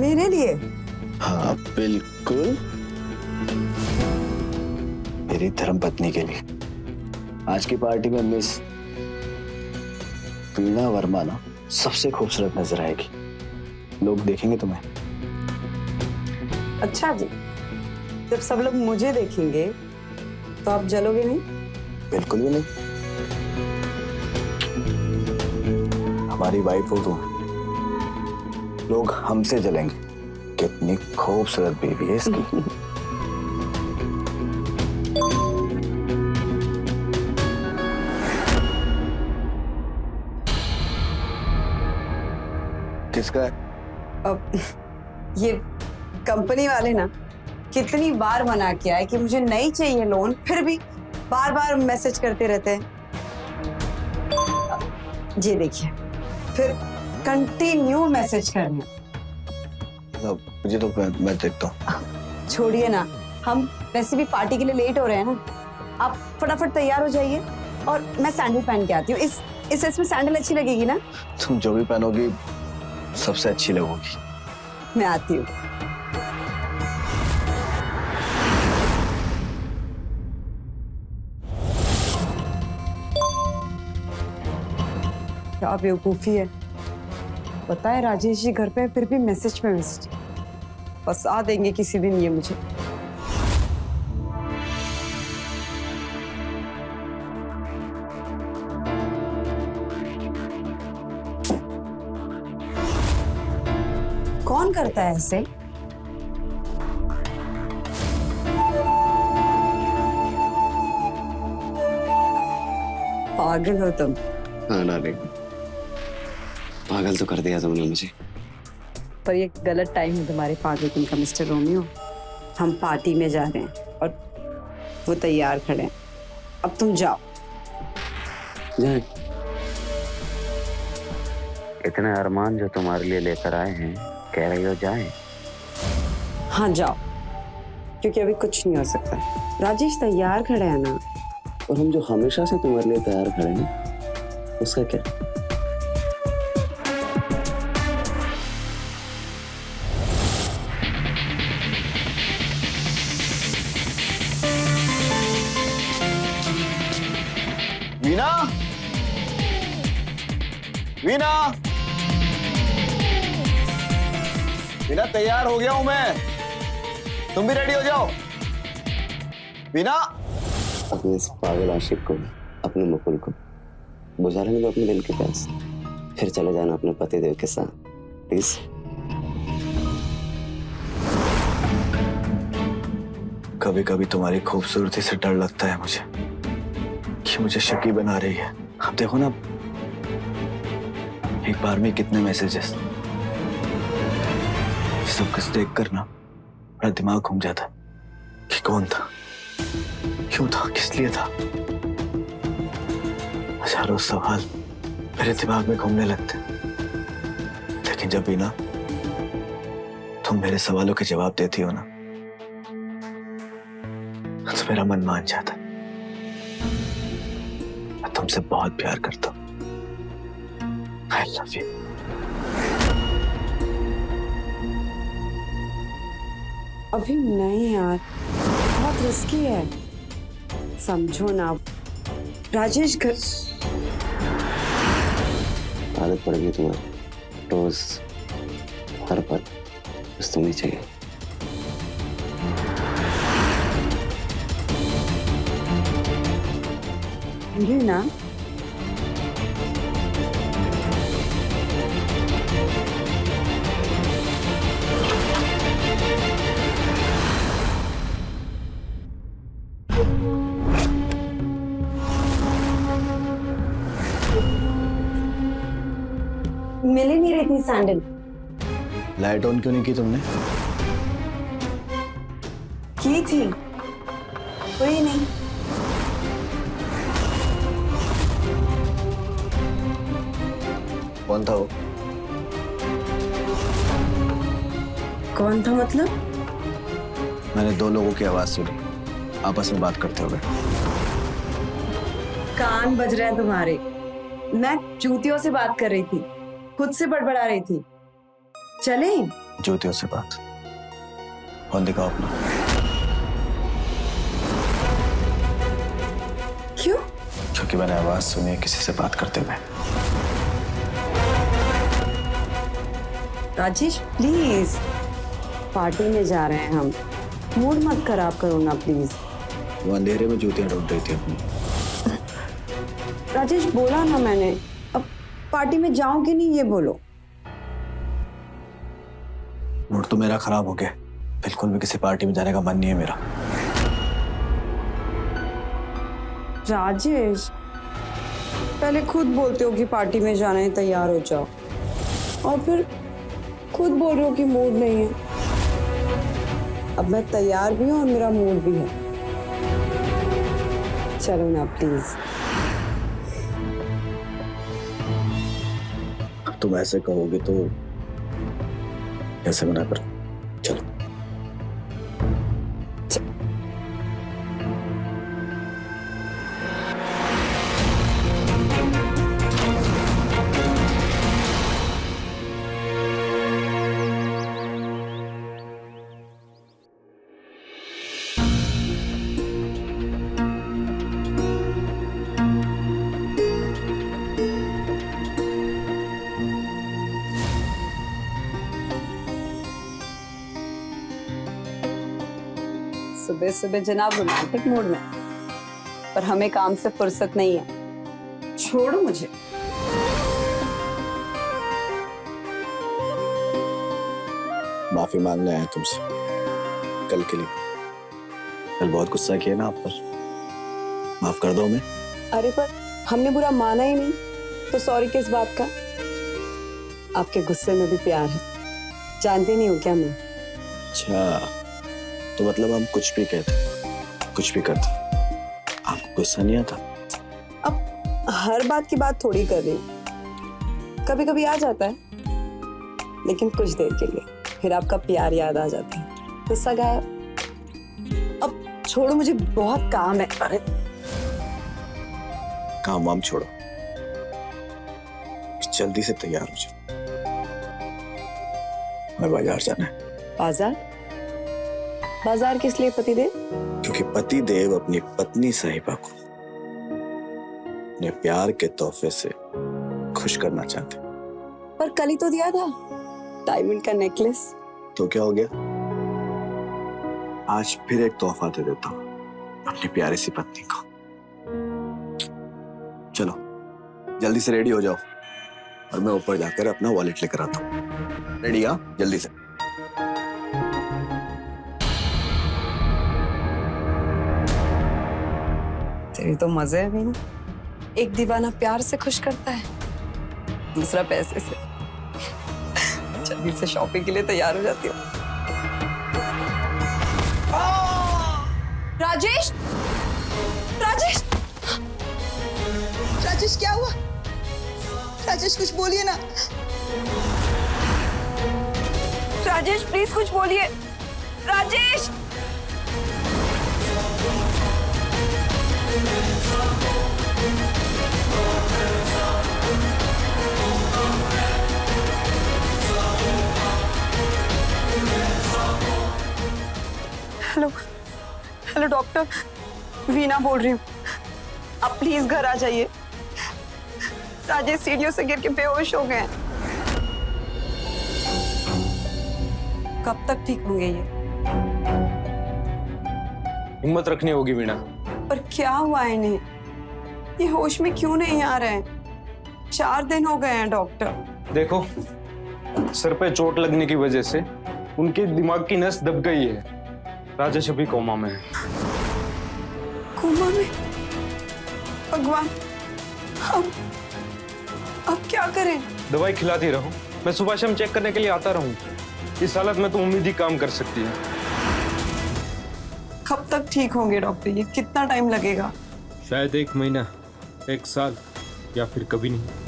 मेरे लिए? हाँ बिल्कुल, मेरी धर्मपत्नी के लिए। आज की पार्टी में मिस वीणा वर्मा ना सबसे खूबसूरत नजर आएगी। लोग देखेंगे तुम्हें। अच्छा जी, जब सब लोग मुझे देखेंगे तो आप जलोगे नहीं? बिल्कुल भी नहीं। हमारी वाइफ हो तुम, लोग हमसे जलेंगे। कितनी खूबसूरत बेबी है इसकी। किसका है? अब ये कंपनी वाले ना कितनी बार मना किया है कि मुझे नहीं चाहिए लोन, फिर भी बार बार मैसेज करते रहते हैं। ये देखिए, फिर कंटिन्यू मैसेज कर रहे हैं। मुझे तो मैं देखता हूँ। छोड़िए ना, हम वैसे भी पार्टी के लिए लेट हो रहे हैं ना। आप फटाफट तैयार हो जाइए और मैं सैंडल पहन के आती हूँ। इस ड्रेस में सैंडल अच्छी लगेगी ना? तुम जो भी पहनोगी सबसे अच्छी लगोगी। मैं आती हूँ। क्या बेवकूफी है। पता है राजेश जी घर पे, फिर भी मैसेज पे मैसेज। फंसा देंगे किसी दिन ये मुझे। कौन करता है ऐसे? पागल हो तुम। हाँ डार्लिंग, पागल तो कर दिया तुमने मुझे। पर ये गलत टाइम है तुम्हारे पागलपन का मिस्टर रोमियो। हम पार्टी में जा रहे हैं और वो तैयार खड़े हैं। अब तुम जाओ। जाए। इतने अरमान जो तुम्हारे लिए लेकर आए हैं, कह रही हो जाए? हाँ जाओ, क्योंकि अभी कुछ नहीं हो सकता। राजेश तैयार खड़े हैं ना। और हम जो हमेशा से तुम्हारे लिए तैयार खड़े हैं, उसका क्या? वीणा, वीणा, वीणा तैयार हो गया हूं मैं, तुम भी रेडी हो जाओ। वीणा, अपने इस पागल आशिक को, अपने मुकुल को बुझा लेने दो अपने दिल के प्यास। फिर चले जाना अपने पतिदेव के साथ, प्लीज। कभी कभी तुम्हारी खूबसूरती से डर लगता है मुझे कि मुझे शकी बना रही है। अब देखो ना, एक बार में कितने मैसेजेस। सब कुछ देख कर ना मेरा दिमाग घूम जाता कि कौन था, क्यों था, किस लिए था। हजारों सवाल मेरे दिमाग में घूमने लगते, लेकिन जब भी ना तुम मेरे सवालों के जवाब देती हो ना, तो मेरा मन मान जाता। मैं तुमसे बहुत प्यार करता हूँ। I love you. अभी नहीं यार, बहुत रिस्की है। समझो ना, राजेश घर। आदत पड़ गई तुम्हें, रोज हर पल बस तुम्हें चाहिए। ना मिल ही नहीं रही थी सैंडल। लाइट ऑन क्यों नहीं की तुमने? की थी, कोई नहीं। कौन था वो? कौन था मतलब? मैंने दो लोगों की आवाज सुनी, आपस में बात करते हुए। कान बज रहे हैं तुम्हारे। मैं चूतियों से बात कर रही थी, खुद से बड़बड़ा रही थी। चलें? ज्योतियों से बात। फोन दिखाओ अपना। क्यों? क्योंकि मैंने आवाज सुनी है किसी से बात करते हुए। राजेश प्लीज, पार्टी में जा रहे हैं हम, मूड मत खराब करो ना प्लीज। वो अंधेरे में ज्योतियां ढूंढ रही थी अपनी। राजेश बोला ना मैंने, अब पार्टी में जाऊं कि नहीं ये बोलो। मूड तो मेरा खराब हो गया, बिल्कुल भी किसी पार्टी में जाने का मन नहीं है मेरा। राजेश, पहले खुद बोलते हो कि पार्टी में जाना है, तैयार हो जाओ, और फिर खुद बोल रहे हो कि मूड नहीं है। अब मैं तैयार भी हूँ और मेरा मूड भी है। चलो ना प्लीज। तुम ऐसे कहोगे तो कैसे मना करूं? चलो। सुबह सुबह जनाब रोमांटिक मूड में, पर हमें काम से फुर्सत नहीं है। छोड़ो मुझे। माफी मांगने आया तुमसे कल के लिए। कल बहुत गुस्सा किया ना आप पर, माफ कर दो हमें। अरे पर हमने बुरा माना ही नहीं, तो सॉरी किस बात का? आपके गुस्से में भी प्यार है, जानते नहीं हो क्या मैं? अच्छा, तो मतलब हम कुछ भी कहते, कुछ भी करते, आपको गुस्सा नहीं आता? अब हर बात की बात थोड़ी कर रही हूँ, कभी कभी आ जाता है, लेकिन कुछ देर के लिए, फिर आपका प्यार याद आ जाता है, गुस्सा गायब। अब छोड़ो, मुझे बहुत काम है। अरे काम वाम छोड़ो, जल्दी से तैयार हो जाओ, मैं बाजार जाना है। बाजार? बाजार किस लिए पतिदेव? क्योंकि पतिदेव अपनी पत्नी साहिबा को अपने प्यार के तोहफे से खुश करना चाहते। पर कल ही तो दिया था डायमंड का नेकलेस। तो क्या हो गया? आज फिर एक तोहफा दे देता हूँ अपनी प्यारी सी पत्नी को। चलो जल्दी से रेडी हो जाओ, और मैं ऊपर जाकर अपना वॉलेट लेकर आता हूँ। रेडी? हाँ, जल्दी से। तेरी तो मजे है भी ना, एक दीवाना प्यार से खुश करता है, दूसरा पैसे से। जल्दी से शॉपिंग के लिए तैयार हो जाती हूँ। राजेश, राजेश, राजेश क्या हुआ? राजेश कुछ बोलिए ना। राजेश प्लीज कुछ बोलिए। Rajesh, hello hello doctor, Veena बोल रही हूँ, आप प्लीज घर आ जाइए। राजेश सीढ़ियों से गिर के बेहोश हो गए हैं। कब तक ठीक होंगे ये? हिम्मत रखनी होगी वीणा। पर क्या हुआ इन्हें? ये होश में क्यों नहीं आ रहे हैं? 4 दिन हो गए हैं डॉक्टर। देखो, सर पे चोट लगने की वजह से उनके दिमाग की नस दब गई है। राजेश अभी कोमा में है। कोमा में? भगवान, अब क्या करें? दवाई खिलाती रहो, मैं सुबह शाम चेक करने के लिए आता रहूं। इस हालत में तो उम्मीद ही काम कर सकती है। कब तक ठीक होंगे डॉक्टर? ये कितना टाइम लगेगा? शायद 1 महीना, 1 साल, या फिर कभी नहीं।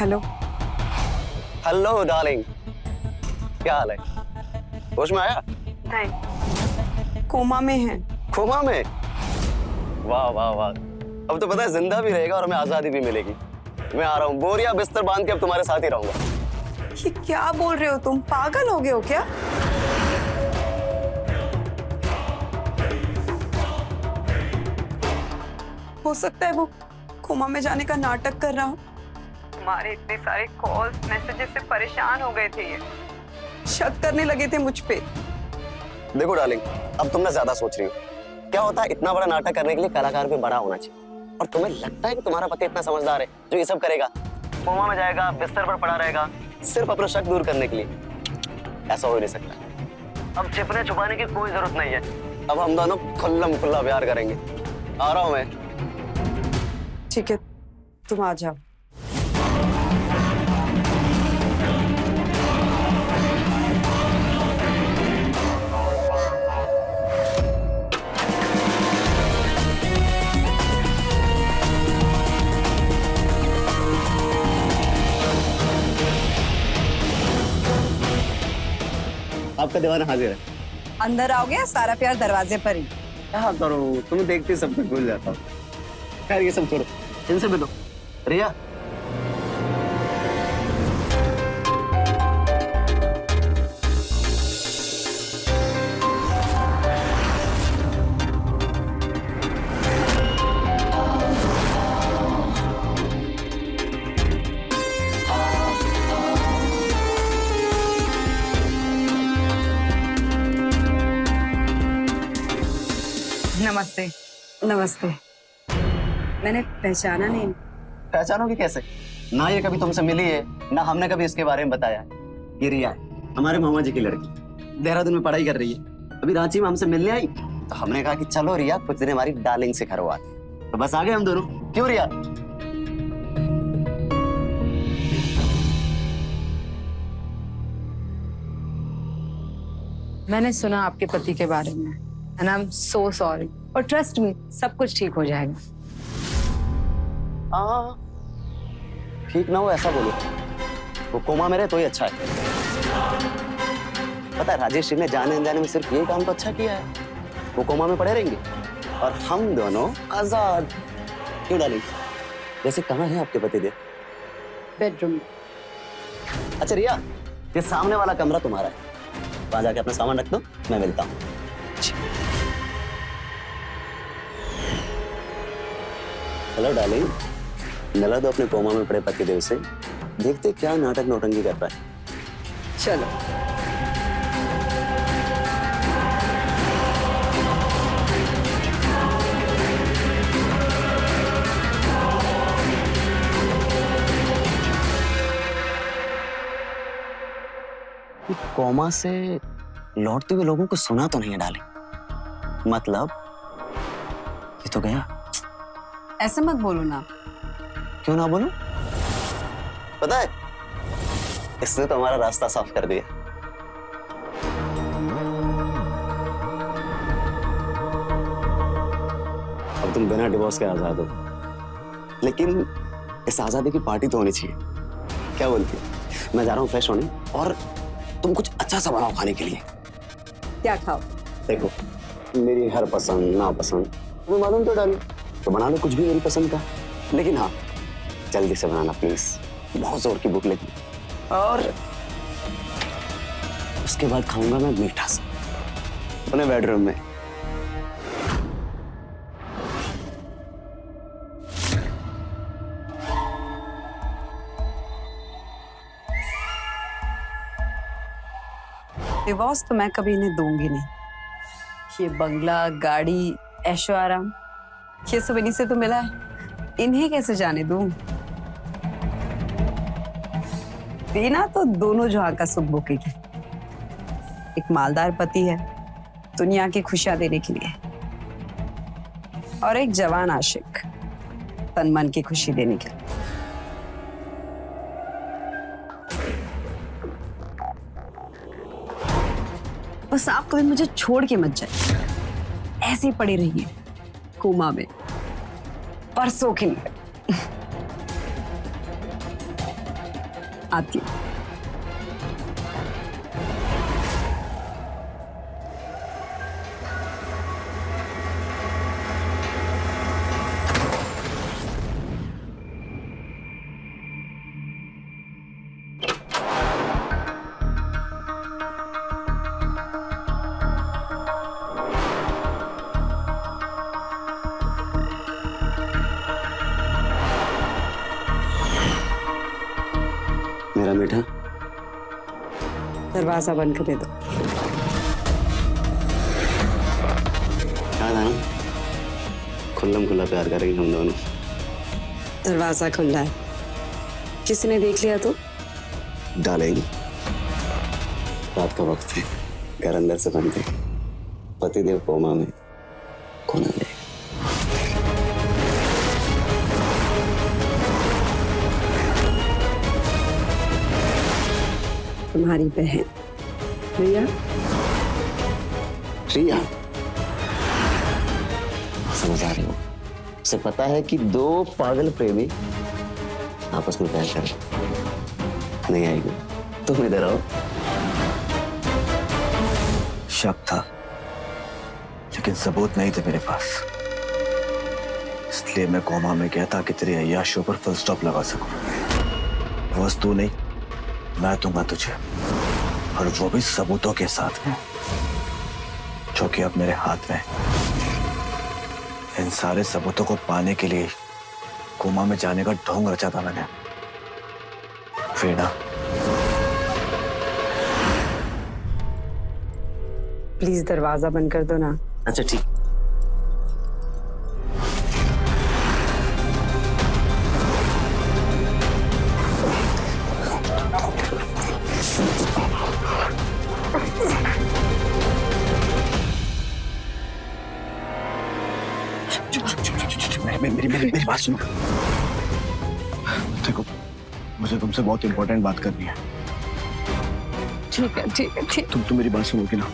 हेलो। हेलो डार्लिंग, क्या हाल है? होश में आया? नहीं, कोमा में है। कोमा में? वाह वाह वाह, अब तो पता है जिंदा भी रहेगा और हमें आजादी भी मिलेगी। मैं आ रहा हूँ, बोरिया बिस्तर बांध के अब तुम्हारे साथ ही रहूंगा। ये क्या बोल रहे हो तुम? पागल हो गए हो क्या? हो सकता है वो कोमा में जाने का नाटक कर रहा हो। हमारे इतने सारे कॉल्स मैसेजेस से परेशान हो गए थे, ये शक करने लगे थे मुझ पे। देखो डार्लिंग, अब तुम ना ज्यादा सोच रही हो। क्या होता है, इतना बड़ा नाटक करने के लिए कलाकार भी बड़ा होना चाहिए। और तुम्हें लगता है कि तुम्हारा पति इतना समझदार है जो ये सब करेगा? कोमा में जाएगा, बिस्तर पर पड़ा रहेगा, सिर्फ अपना शक दूर करने के लिए? ऐसा हो ही नहीं सकता। अब छिपने छुपाने की कोई जरूरत नहीं है। अब हम दोनों खुल्लम खुल्ला प्यार करेंगे। आ रहा हूं मैं। ठीक है, तुम आ जाओ। आपका दीवाना हाजिर है। अंदर आओगे? सारा प्यार दरवाजे पर ही। क्या करो, तुम्हें देखते सब कुछ भूल जाता हूँ। खैर ये सब छोड़ो, इनसे मिलो। रिया, नमस्ते। नमस्ते। मैंने पहचाना नहीं। पहचानोगे कैसे? ना ये कभी तुमसे मिली है, ना हमने कभी इसके बारे में बताया है। ये रिया है, हमारे मामा जी की लड़की, देहरादून में पढ़ाई कर रही है। अभी रांची में हमसे मिलने आई, तो हमने कहा कि चलो रिया कुछ दिन हमारी डार्लिंग से घर आते। तो बस आ गए हम दोनों। क्यों रिया? मैंने सुना आपके पति के बारे में, and I am so sorry. और ट्रस्ट मी, सब कुछ ठीक हो जाएगा। हाँ, ठीक ना हो ऐसा बोलो। वो कोमा में रहे तो ही अच्छा है। पता है राजेश जी ने जाने अनजाने में सिर्फ ये काम तो अच्छा किया है। वो कोमा में पड़े रहेंगे और हम दोनों आजाद। क्यों डाली? वैसे कहाँ है आपके पति देव? बेडरूम। अच्छा रिया, ये सामने वाला कमरा तुम्हारा है, वहां जाके अपना सामान रख दो, मैं मिलता हूँ। हेलो डार्लिंग, मिला दो अपने कोमा में पड़े पति देव से, देखते क्या नाटक नौटंकी कर रहा है। चलो। कोमा से लौटते हुए लोगों को सुना तो नहीं है डाले? मतलब ये तो गया। ऐसे मत बोलो ना। क्यों ना बोलूं? पता है, इसने तो हमारा रास्ता साफ कर दिया। अब तुम बिना डिवोर्स के आजाद हो, लेकिन इस आजादी की पार्टी तो होनी चाहिए। क्या बोलती है? मैं जा रहा हूँ फ्रेश होने, और तुम कुछ अच्छा सा बनाओ खाने के लिए। क्या खाओ? देखो, मेरी हर पसंद ना पसंद तुम्हें मालूम तो डाली, तो बना लो कुछ भी मेरी पसंद का। लेकिन हाँ, जल्दी से बनाना प्लीज, बहुत जोर की भूख लगी। और उसके बाद खाऊंगा मैं मीठा सा अपने बेडरूम में। डिवोर्स तो मैं कभी इन्हें दूंगी नहीं। ये बंगला, गाड़ी, ऐशो आराम, ये सब इन्हीं से तो मिला है, इन्हें कैसे जाने दूं? देना तो दोनों जहां का सुख भोगेगी। एक मालदार पति है दुनिया की खुशियां देने के लिए, और एक जवान आशिक तन मन की खुशी देने के लिए। बस आप कभी मुझे छोड़ के मत जाइए, ऐसे ही पड़ी रहिए कोमा में परसों के लिए। आती हूँ। मेरा मीठा, दरवाजा बंद कर दे दो। क्या था ना, खुल्लम खुल्ला प्यार करेंगे हम दोनों। दरवाजा खुला है, किसी ने देख लिया तो? डालेंगे। रात का वक्त है, घर अंदर से बंद है, पतिदेव कोमा में, कौन आ जाएगा? तुम्हारी बहन रिया। रिया, समझ आ रही हो? उसे पता है कि दो पागल प्रेमी आपस में प्यार कर नहीं आएगी, तुम इधर आओ। शक था, लेकिन सबूत नहीं थे मेरे पास, इसलिए मैं कोमा में गया था कि तेरी अय्याशियों पर फुल स्टॉप लगा सकूं। वस्तु नहीं, मैं दूंगा तुझे, और वो भी सबूतों के साथ में, जो कि अब मेरे हाथ में। इन सारे सबूतों को पाने के लिए कोमा में जाने का ढोंग रचा था मैंने। वीणा, प्लीज दरवाजा बंद कर दो ना। अच्छा ठीक। मेरी बात सुनो। देखो, मुझे तुमसे बहुत इंपॉर्टेंट बात करनी है। ठीक है ठीक है ठीक तुम मेरी बात सुनोगी ना?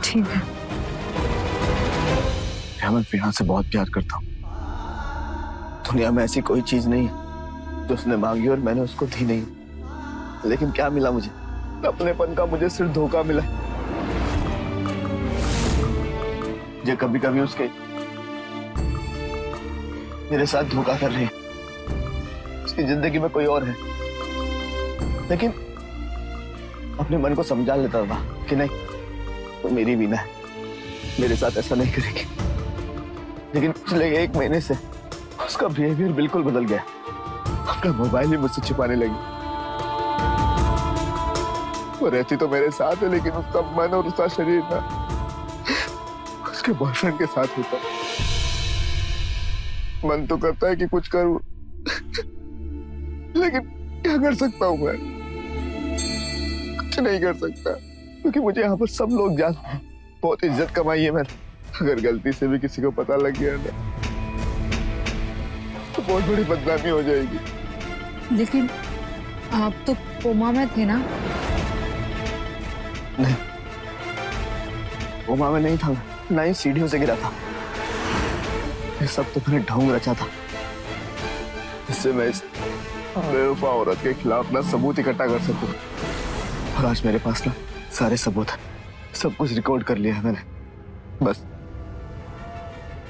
ठीक है। मैं वीणा से बहुत प्यार करता हूँ। दुनिया में ऐसी कोई चीज नहीं जो उसने मांगी और मैंने उसको दी नहीं। लेकिन क्या मिला मुझे? अपनेपन का मुझे सिर्फ धोखा मिला। जो कभी कभी उसके मेरे साथ धोखा कर रही है, उसकी जिंदगी में कोई और है। लेकिन अपने मन को समझा लेता था कि नहीं, तो मेरी वीणा है, मेरे साथ ऐसा नहीं करेगी। लेकिन पिछले 1 महीने से उसका बिहेवियर बिल्कुल बदल गया। अपना मोबाइल ही मुझसे छिपाने लगी। वो रहती तो मेरे साथ है, लेकिन उसका मन और उसका शरीर ना उसके बॉयफ्रेंड के साथ होता। मन तो करता है कि कुछ करूं, लेकिन क्या कर सकता हूं मैं? कुछ नहीं कर सकता, क्योंकि मुझे यहाँ पर सब लोग जानते हैं। बहुत इज्जत कमाई है मैंने। अगर गलती से भी किसी को पता लग गया ना, तो बहुत बड़ी बदनामी हो जाएगी। लेकिन आप तो कोमा में थे ना? नहीं, कोमा में नहीं था, ना ही सीढ़ियों से गिरा था। ये सब तो मैंने ढोंग रचा था, इससे मैं इस बेवफा औरत के खिलाफ ना सबूत इकट्ठा कर सकूं। और आज मेरे पास ना सारे सबूत हैं, सब कुछ रिकॉर्ड कर लिया है मैंने। बस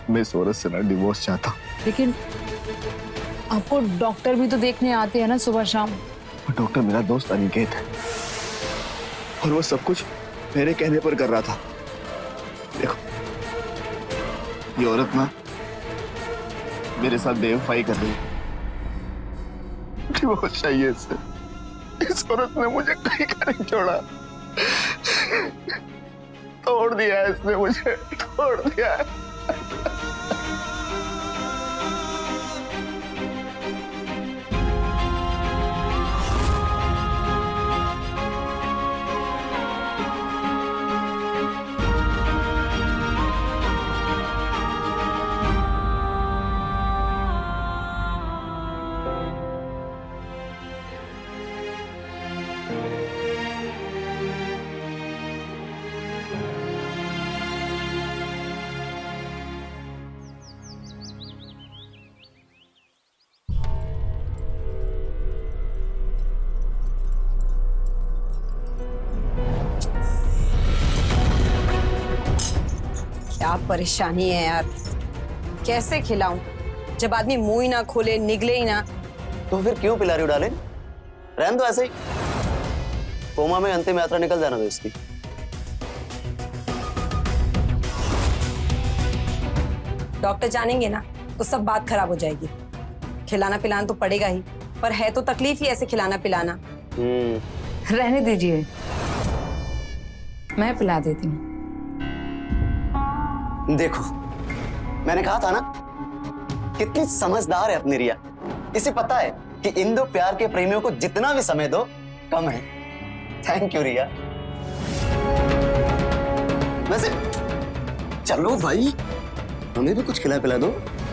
मैं इस औरत से ना डिवोर्स चाहता हूं। लेकिन आपको डॉक्टर भी तो देखने आते हैं ना सुबह शाम। डॉक्टर मेरा दोस्त अनिकेत है, और वो सब कुछ मेरे कहने पर कर रहा था। देखो, ये औरत ना मेरे साथ बेवफाई कर रही है। डिवोर्स चाहिए इससे। इस औरत ने मुझे कहीं का नहीं छोड़ा। तोड़ दिया है इसने मुझे, तोड़ दिया है। क्या परेशानी है यार, कैसे खिलाऊं जब आदमी मुंह ही ना खोले, निगले ही ना। तो फिर क्यों पिला रही हो डार्लिंग? रहने दो ऐसे ही, कोमा में अंतिम यात्रा निकल जाना दो इसकी। डॉक्टर जानेंगे ना तो सब बात खराब हो जाएगी। खिलाना पिलाना तो पड़ेगा ही, पर है तो तकलीफ ही ऐसे खिलाना पिलाना। रहने दीजिए, मैं पिला देती हूँ। देखो, मैंने कहा था ना, कितनी समझदार है अपनी रिया। इसे पता है कि इन दो प्यार के प्रेमियों को जितना भी समय दो कम है। थैंक यू रिया। वैसे चलो भाई, हमें भी कुछ खिला पिला दो।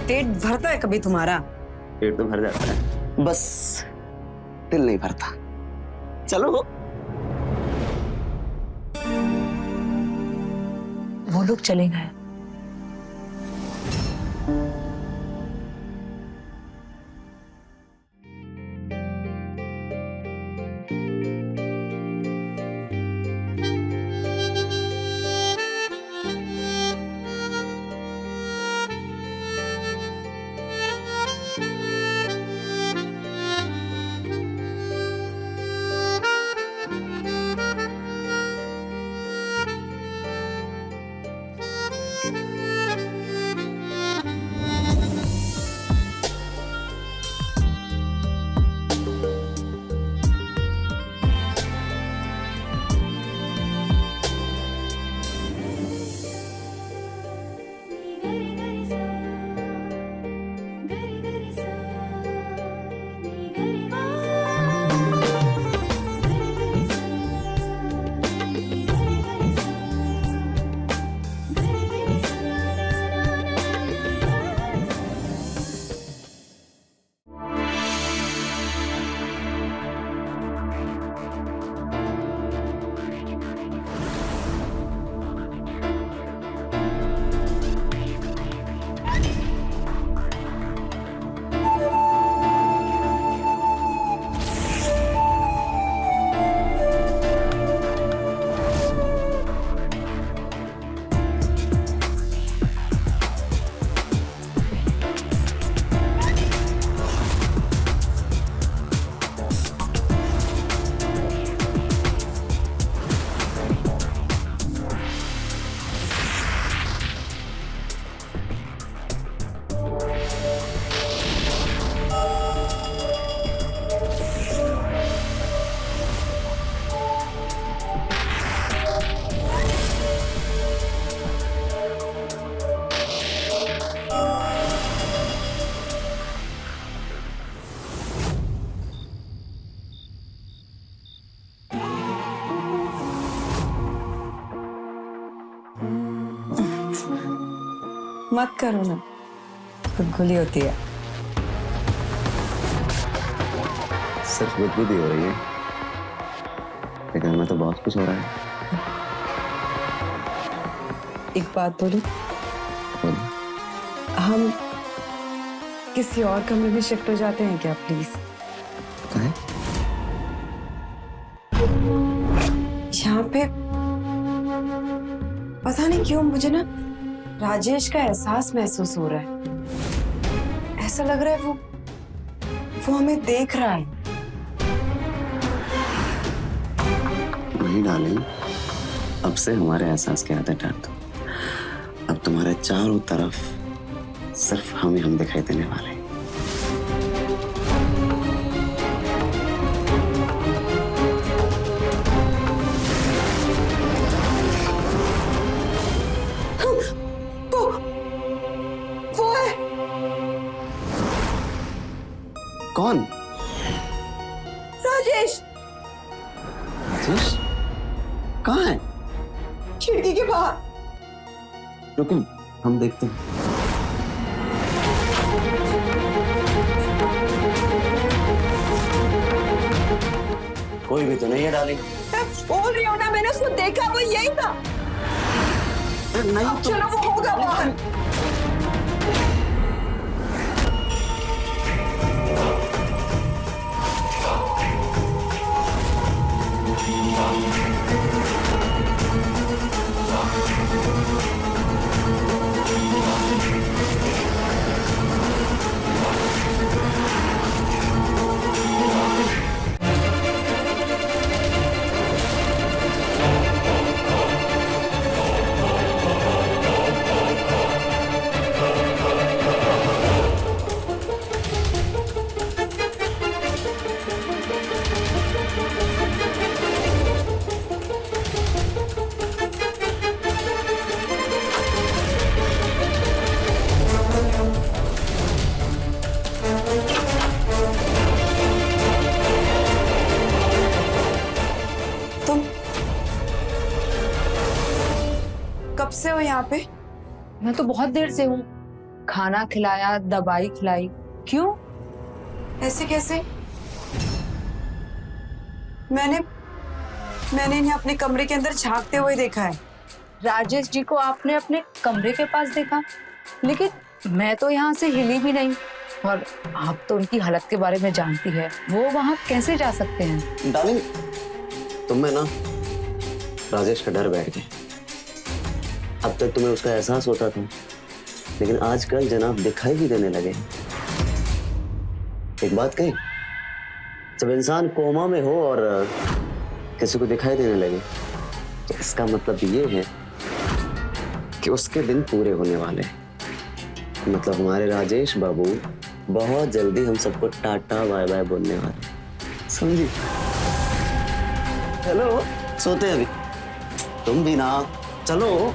पेट भरता है कभी तुम्हारा? पेट तो भर जाता है, बस दिल नहीं भरता। चलो। वो लोग चले गए। मत करो ना, गुदगुली होती है। सिर्फ गुदगुदी हो रही है, लेकिन हमें तो बहुत कुछ हो रहा है। एक बात बोलूं? बोलो। हम किसी और कमरे में शिफ्ट हो जाते हैं क्या प्लीज? काहे? यहाँ पे पता नहीं क्यों मुझे ना राजेश का एहसास महसूस हो रहा है। ऐसा लग रहा है वो हमें देख रहा है। नहीं डालें, अब से हमारे एहसास के आदत डाल दो। अब तुम्हारे चारों तरफ सिर्फ हम दिखाई देने वाले हैं। वो है। कौन? राजेश। राजेश कहाँ है? खिड़की के बाहर। रुको, हम देखते हैं। कोई भी तो नहीं है डाली। मैं बोल रही हूँ ना, मैंने उसको देखा, वो यही था। नहीं अब चलो, वो होगा बाहर। हो यहाँ पे? मैं तो बहुत देर से हूँ। खाना खिलाया, दवाई खिलाई। क्यों? ऐसे कैसे? मैंने इन्हें अपने कमरे के अंदर झांकते हुए देखा है। राजेश जी को आपने अपने कमरे के पास देखा, लेकिन मैं तो यहाँ से हिली भी नहीं। और आप तो उनकी हालत के बारे में जानती है, वो वहाँ कैसे जा सकते हैं? डार्लिंग, तुम में ना राजेश का डर बैठ गया। अब तक तुम्हें उसका एहसास होता था, लेकिन आजकल जनाब दिखाई भी देने लगे। एक बात कही, जब इंसान कोमा में हो और किसी को दिखाई देने लगे, तो इसका मतलब ये है कि उसके दिन पूरे होने वाले हैं। मतलब हमारे राजेश बाबू बहुत जल्दी हम सबको टाटा बाय बाय बोलने वाले, समझी? चलो सोते हैं अभी, तुम भी ना, चलो।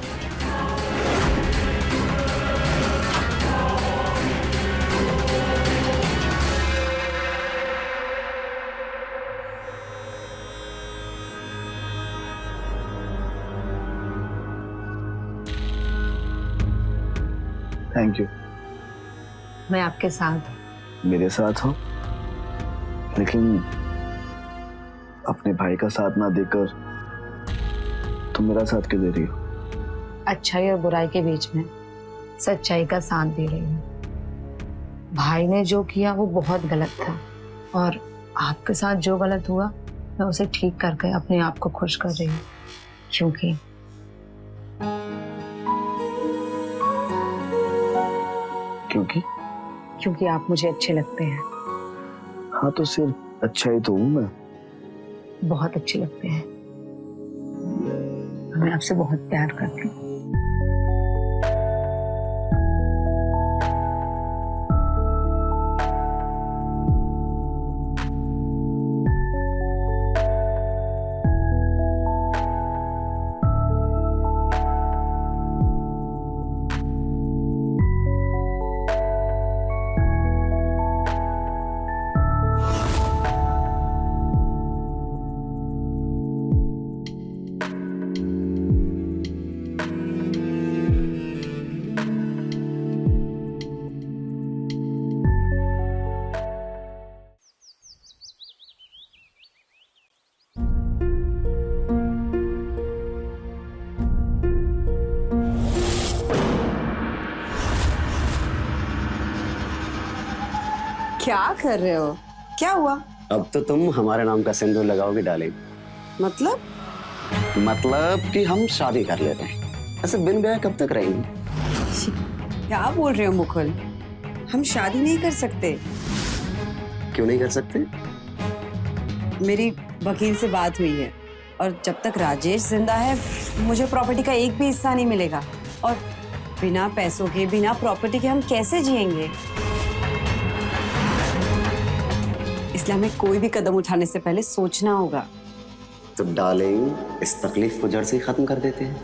Thank you. मैं आपके साथ हूँ। मेरे साथ हो, लेकिन अपने भाई का साथ ना देकर तुम मेरा साथ क्यों दे रही हो? अच्छाई और बुराई के बीच में सच्चाई का साथ दे रही हूँ। भाई ने जो किया वो बहुत गलत था, और आपके साथ जो गलत हुआ मैं उसे ठीक करके अपने आप को खुश कर रही हूँ। क्योंकि आप मुझे अच्छे लगते हैं। हाँ, तो सिर्फ अच्छा ही तो हूँ मैं। बहुत अच्छे लगते हैं। मैं आपसे बहुत प्यार करती हूँ। क्या कर रहे हो? क्या हुआ? अब तो तुम हमारे नाम का सिंदूर लगाओगे डार्लिंग। मतलब कि हम शादी कर लेते हैं। ऐसे बिन ब्याह कब तक रहेंगे? क्या बोल रहे हो मुकुल? हम शादी नहीं कर सकते। क्यों नहीं कर सकते? मेरी वकील से बात हुई है, और जब तक राजेश जिंदा है मुझे प्रॉपर्टी का एक भी हिस्सा नहीं मिलेगा। और बिना पैसों के, बिना प्रॉपर्टी के हम कैसे जिएंगे? इसलिए हमें कोई भी कदम उठाने से पहले सोचना होगा। तो डार्लिंग, इस तकलीफ को जड़ से ही खत्म कर देते हैं।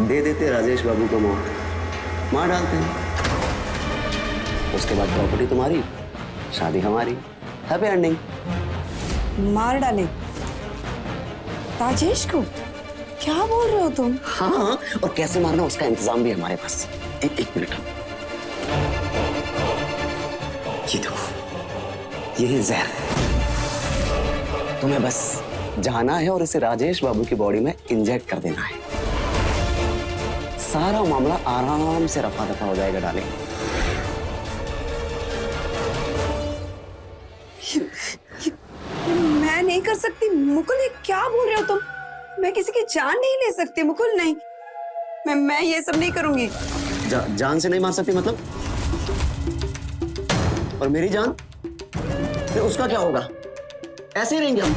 दे देते राजेश बाबू को मौत, मार डालते हैं। उसके बाद प्रॉपर्टी तुम्हारी, शादी हमारी, हैप्पी एंडिंग। मार डाले राजेश को? क्या बोल रहे हो तुम? हाँ, और कैसे मारना उसका इंतजाम भी हमारे पास। एक मिनट, ये दो, यही जहर। तुम्हें बस जाना है और इसे राजेश बाबू की बॉडी में इंजेक्ट कर देना है। सारा मामला आराम से रफा दफा हो जाएगा डार्लिंग। मैं नहीं कर सकती मुकुल, ये क्या बोल रहे हो तुम? मैं किसी की जान नहीं ले सकती मुकुल, नहीं। मैं ये सब नहीं करूंगी। जान से नहीं मार सकती मतलब? और मेरी जान, फिर उसका क्या होगा? ऐसे ही रहेंगे हम?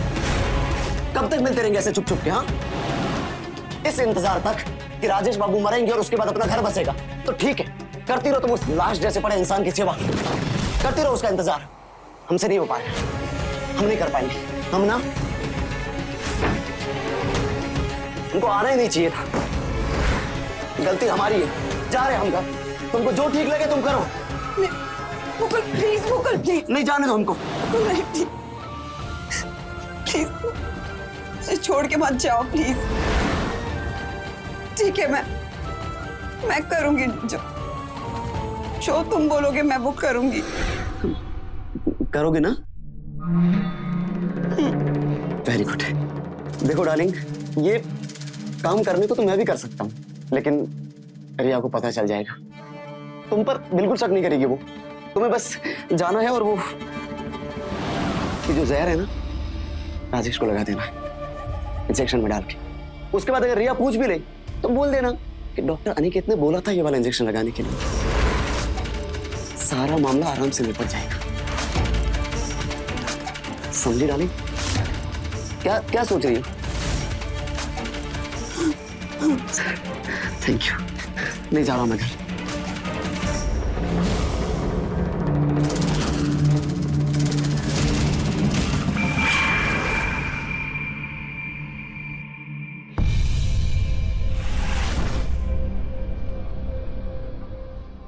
कब तक मिलते रहेंगे ऐसे छुप छुप के? हाँ, इस इंतजार तक कि राजेश बाबू मरेंगे और उसके बाद अपना घर बसेगा, तो ठीक है, करती रहो तुम उस लाश जैसे पड़े इंसान की सेवा, करती रहो उसका इंतजार। हमसे नहीं हो पाएगा, हम नहीं कर पाएंगे। हम ना, उनको आना ही नहीं चाहिए था। गलती हमारी है, जा रहे हम घर। तुमको जो ठीक लगे तुम करो। Mukul please, Mukul please. नहीं जाने दो हमको। नहीं, प्लीज छोड़ के मत जाओ प्लीज। ठीक है, मैं करूंगी जो तुम बोलोगे मैं वो करूंगी। करोगे ना? Very good. देखो डार्लिंग, ये काम करने को तो मैं भी कर सकता हूँ, लेकिन रिया को पता चल जाएगा। तुम पर बिल्कुल शक नहीं करेगी वो। तुम्हें बस जाना है और वो जो जहर है ना, राजेश को लगा देना इंजेक्शन में डाल के। उसके बाद अगर रिया पूछ भी ले तो बोल देना कि डॉक्टर अनिकेत ने बोला था ये वाला इंजेक्शन लगाने के लिए। सारा मामला आराम से निपट जाएगा। समझी डाली? क्या क्या सोच रही हो? Thank you. नहीं जा रहा हूं मैं घर।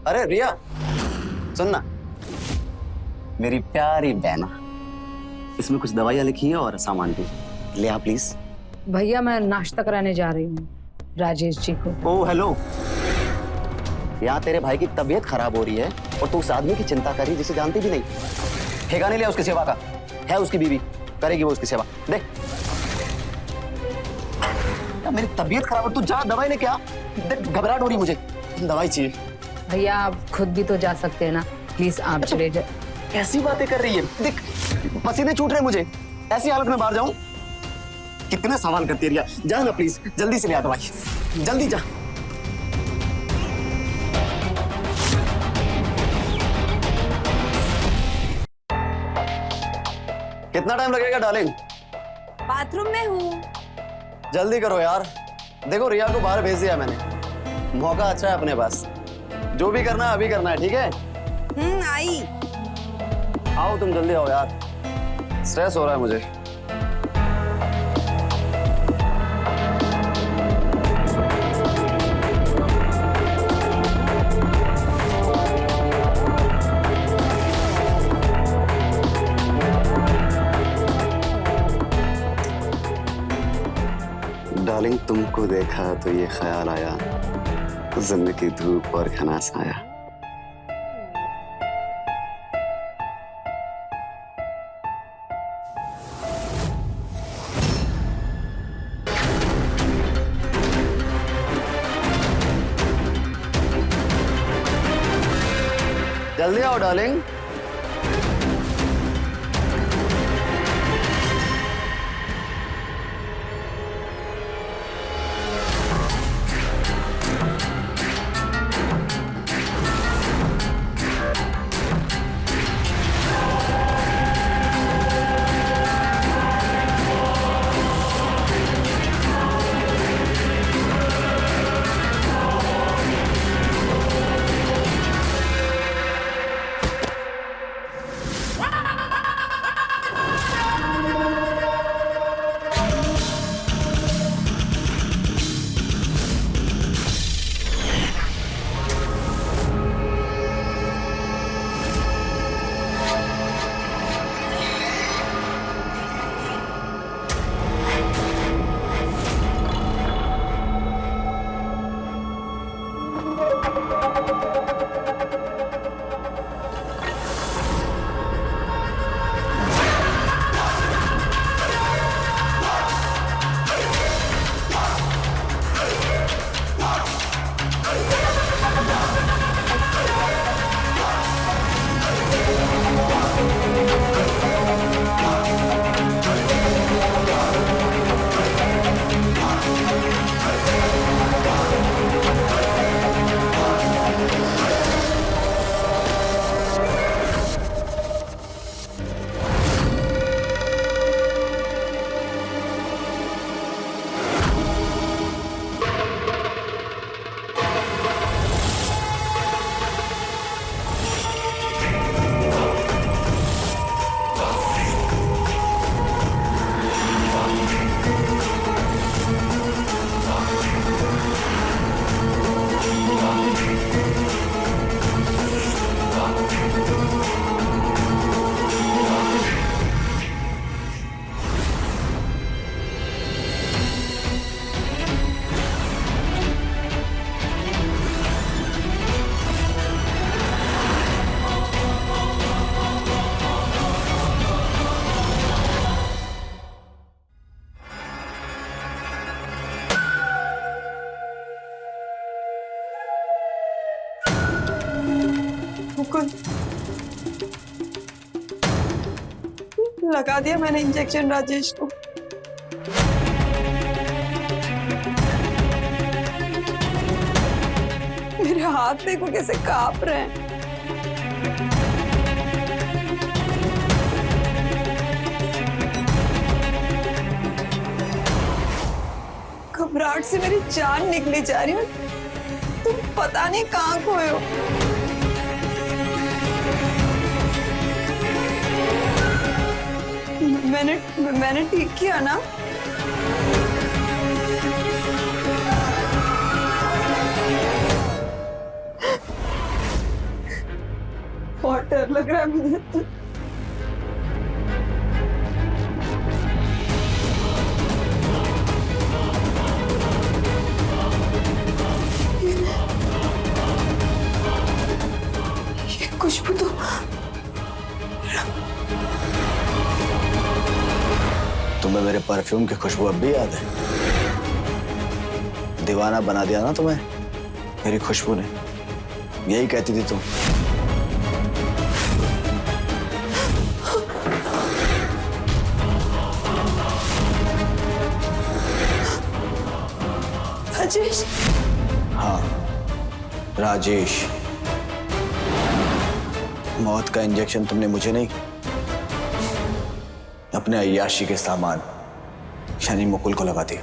अरे रिया, सुनना, मेरी प्यारी बहना, इसमें कुछ दवाइयां लिखी है और सामान भी, ले आ प्लीज। भैया मैं नाश्ता कराने जा रही हूँ राजेश जी को। ओह हेलो, यहाँ तेरे भाई की तबीयत खराब हो रही है और तू उस आदमी की चिंता कर रही जिसे जानती भी नहीं। ठेका नहीं लिया उसकी सेवा का, है उसकी बीवी, करेगी वो उसकी सेवा। देख मेरी तबीयत खराब है, तू जा दवाई लेके आ। देख घबराहट हो रही मुझे, दवाई चाहिए। भैया आप खुद भी तो जा सकते हैं ना, प्लीज आप चले जाए। कैसी बातें कर रही है? देख पसीने छूट रहे मुझे, ऐसी हालत में बाहर जाऊं? कितने सवाल करती है रिया। जा ना प्लीज, जल्दी से ले आ दवाई, जल्दी जा। कितना टाइम लगेगा डार्लिंग? बाथरूम में हूँ। जल्दी करो यार। देखो रिया को बाहर भेज दिया मैंने, मौका अच्छा है अपने पास। जो भी करना है अभी करना है, ठीक है? आई। आओ तुम जल्दी आओ यार, स्ट्रेस हो रहा है मुझे। डार्लिंग तुमको देखा तो ये ख्याल आया, जिंदगी धूप और घना साया। जल्दी आओ डार्लिंग। बिल्कुल। लगा दिया मैंने इंजेक्शन राजेश को। मेरे हाथ देखो कैसे कांप रहे हैं। घबराहट से मेरी जान निकली जा रही है। तुम पता नहीं कहाँ खोए हो। मैंने ठीक किया ना? बहुत डर लग रहा है मुझे तो। ये खुशबू तो तुम्हें मेरे परफ्यूम की खुशबू अब भी याद है? दीवाना बना दिया ना तुम्हें मेरी खुशबू ने। यही कहती थी तुम। राजेश। हाँ राजेश। मौत का इंजेक्शन तुमने मुझे नहीं, अपने अय्याशी के सामान यानी मुकुल को लगा दिया।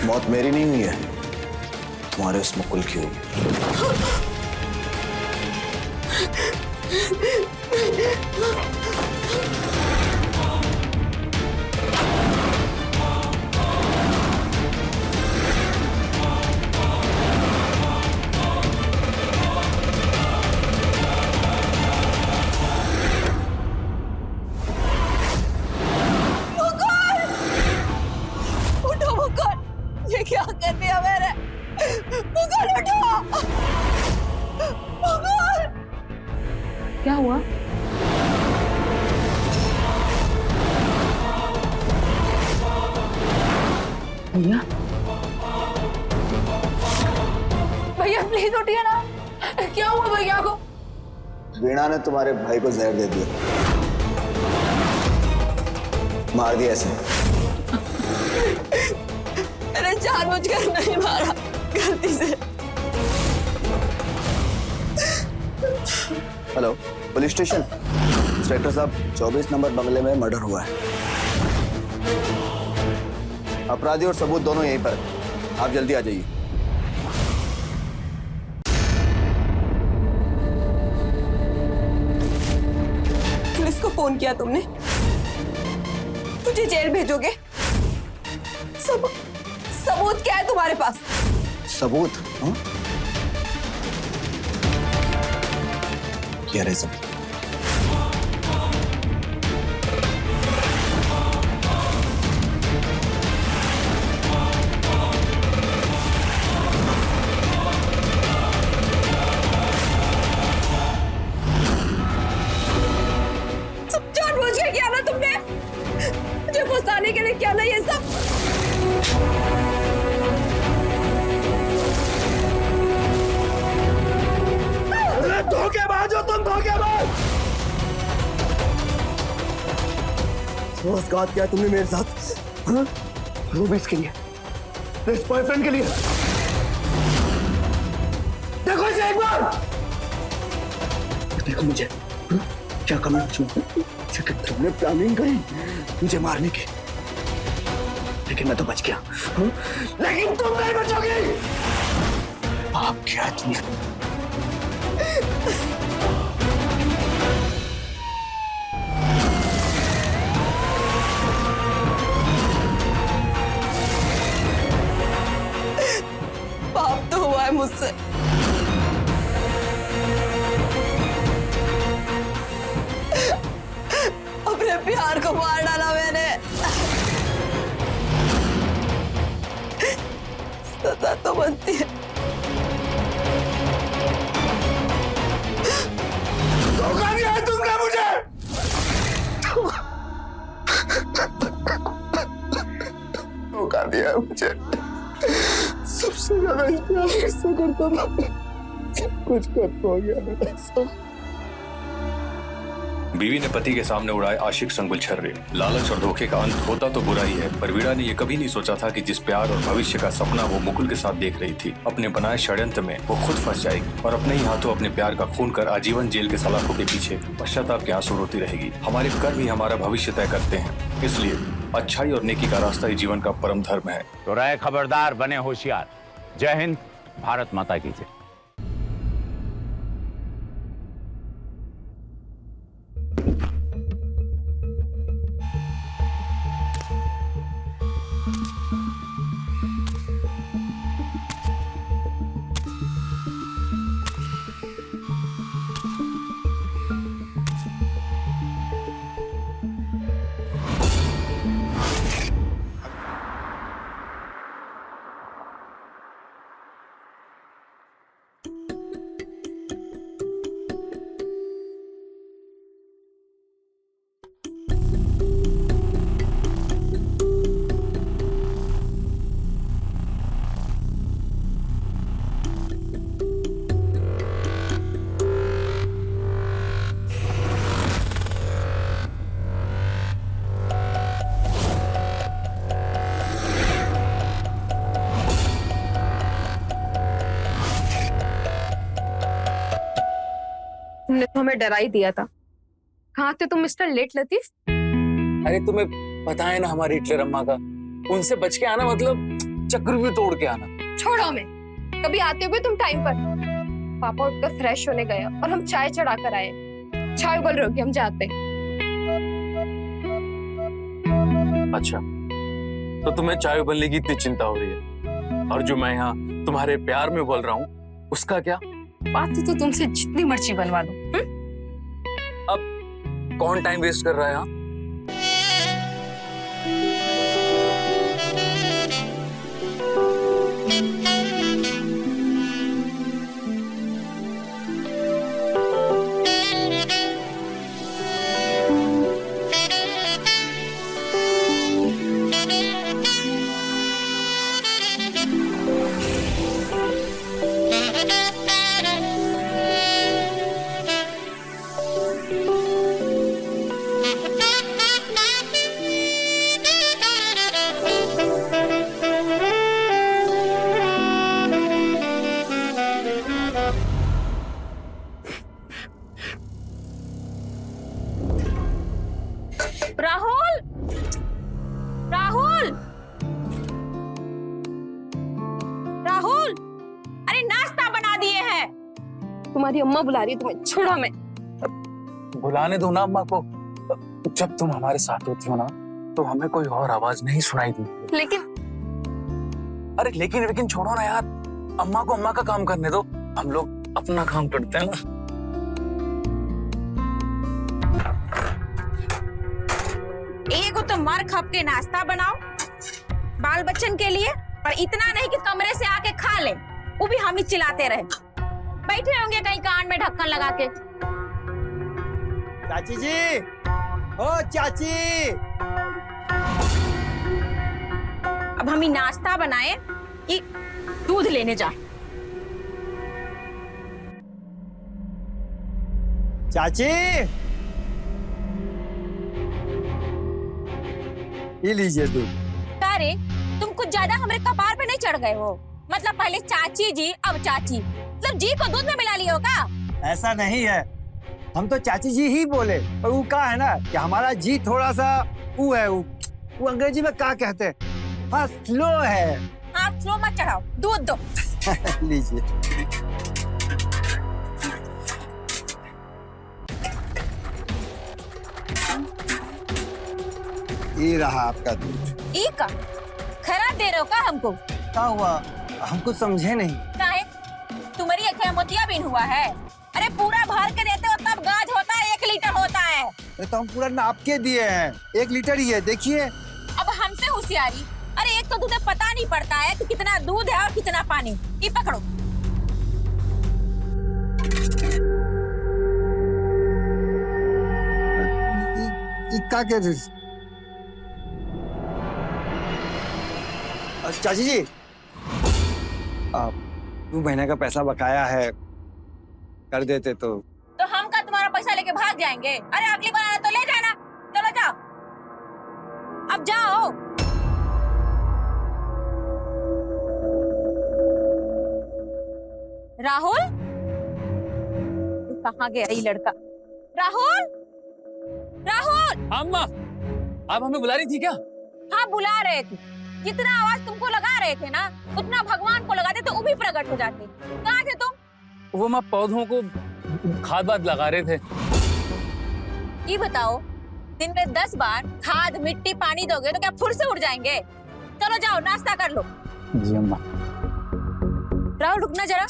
मौत मेरी नहीं हुई है, तुम्हारे उस मुकुल की हुई। क्या कर दिया मैंने? मुकुल उठो! मुकुल! क्या हुआ? भैया भैया प्लीज उठिए ना। क्या हुआ भैया को? वीणा ने तुम्हारे भाई को जहर दे दिया, मार दिया ऐसे। मैंने जानबूझकर नहीं मारा, गलती से। Hello police station. इंस्पेक्टर साहब 24 नंबर बंगले में मर्डर हुआ है। अपराधी और सबूत दोनों यहीं पर, आप जल्दी आ जाइए। पुलिस को फोन किया तुमने? तुझे जेल भेजोगे? सबूत क्या है तुम्हारे पास? सबूत? हाँ? क्या रहे सबूत? सब जानबूझ के किया ना तुमने? मुझे फंसाने के लिए किया ना ये सब? धोखेबाज हो तुम, धोखेबाज! विश्वासघात किया तुमने मेरे साथ, हाँ? वो भी इसके लिए, इस बॉयफ्रेंड के लिए। देखो इसे एक बार, देखो मुझे, हाँ? क्या कमी है? तुमने प्लानिंग करी मुझे मारने की, लेकिन मैं तो बच गया, हाँ? लेकिन तुम नहीं बचोगी। आप क्या तुमने? पाप तो हुआ है मुझसे। अपने प्यार को मार डाला मैंने। सजा तो बनती है। धोखा दिया है तुमने मुझे। धोखा दिया है मुझे। सबसे ज्यादा प्यार किससे करता था? कुछ कर हो गया। बीवी ने पति के सामने उड़ाए आशिक संग गुलछर्रे। लालच और धोखे का अंत होता तो बुरा ही है, पर वीणा ने यह कभी नहीं सोचा था कि जिस प्यार और भविष्य का सपना वो मुकुल के साथ देख रही थी, अपने बनाए षड्यंत्र में वो खुद फंस जाएगी और अपने ही हाथों अपने प्यार का खून कर आजीवन जेल के सलाखों के पीछे पश्चाताप के आंसू रोती रहेगी। हमारे कर्म ही हमारा भविष्य तय करते हैं, इसलिए अच्छाई और नेकी का रास्ता ही जीवन का परम धर्म है। तो रहे खबरदार, बने होशियार। जय हिंद, भारत माता की जय। तुमने तो हमें डरा ही दिया था। कहाँ थे तुम मिस्टर लेट लतीफ? अरे तुम्हें पता है ना हमारी हिटलर अम्मा का, उनसे बच के आना मतलब चक्र भी तोड़ के आना। छोड़ो हमें, कभी आते हुए तुम टाइम पर। पापा उठकर फ्रेश होने गए और हम चाय चढ़ा कर आए। चाय उबल रही होगी, हम जाते। अच्छा, तो तुम्हें चाय उबलने की इतनी चिंता हो रही है, और जो मैं यहाँ तुम्हारे प्यार में बोल रहा हूँ उसका क्या? बात तो तुमसे जितनी मर्जी बनवा लो। अब कौन टाइम वेस्ट कर रहा है यहाँ? राहुल, राहुल, राहुल, अरे नाश्ता बना दिए हैं। तुम्हारी अम्मा बुला रही है तुम्हें, छोड़ो मैं। बुलाने दो ना अम्मा को। जब तुम हमारे साथ होती हो ना तो हमें कोई और आवाज नहीं सुनाई देती। लेकिन छोड़ो ना यार, अम्मा को अम्मा का काम करने दो, हम लोग अपना काम करते हैं ना। एक तो मार खप के नाश्ता बनाओ बाल बच्चन के लिए, पर इतना नहीं कि कमरे से आके खा ले, वो भी हम ही चिल्लाते रहे। बैठे होंगे कहीं कान में ढक्कन लगा के। चाची जी, ओ चाची। अब हम ही नाश्ता बनाए कि दूध लेने जा। चाची, ये लीजिए दूध। अरे तुम कुछ ज्यादा हमारे कपार पे नहीं चढ़ गए हो? मतलब पहले चाची जी, अब चाची, मतलब जी को दूध में मिला लिया हो का? ऐसा नहीं है, हम तो चाची जी ही बोले, पर वो क्या है ना कि हमारा जी थोड़ा सा वो है, वो अंग्रेजी में क्या कहते हैं, हाँ स्लो है। हाँ स्लो मत चढ़ाओ, दूध दो। लीजिए। ये रहा आपका दूध। ई का खराब दे रहे हो का हमको? क्या हुआ, हमको समझे नहीं? काहे? तुम्हारी अखियां मोतियाबिंद हुआ है? अरे पूरा भर के देते हो तब गाज होता है, 1 लीटर होता है। अरे तो हम पूरा नाप के दिए हैं, 1 लीटर ही है, देखिए। अब हमसे होशियारी? अरे एक तो तुम्हें पता नहीं पड़ता है कि कितना दूध है और कितना पानी। ये पकड़ो। क्या कहते? चाची जी, 2 महीने का पैसा बकाया है, कर देते तो। तो हम का तुम्हारा पैसा लेके भाग जाएंगे? अरे अगली बार आना तो ले जाना। चलो जाओ, अब जाओ। राहुल, कहाँ गया ये लड़का? राहुल, राहुल। अम्मा, आप हमें बुला रही थी क्या? हाँ, बुला रहे थे। जितना आवाज तुमको लगा रहे थे ना, उतना भगवान को लगाते तो वो भी प्रकट हो जाते। कहाँ थे तुम? वो मैं पौधों को खाद वाद लगा रहे थे। ये बताओ, दिन में 10 बार खाद मिट्टी पानी दोगे तो क्या फुर से उड़ जाएंगे? चलो जाओ, नाश्ता कर लो। जी अम्मा। राहुल, रुकना जरा।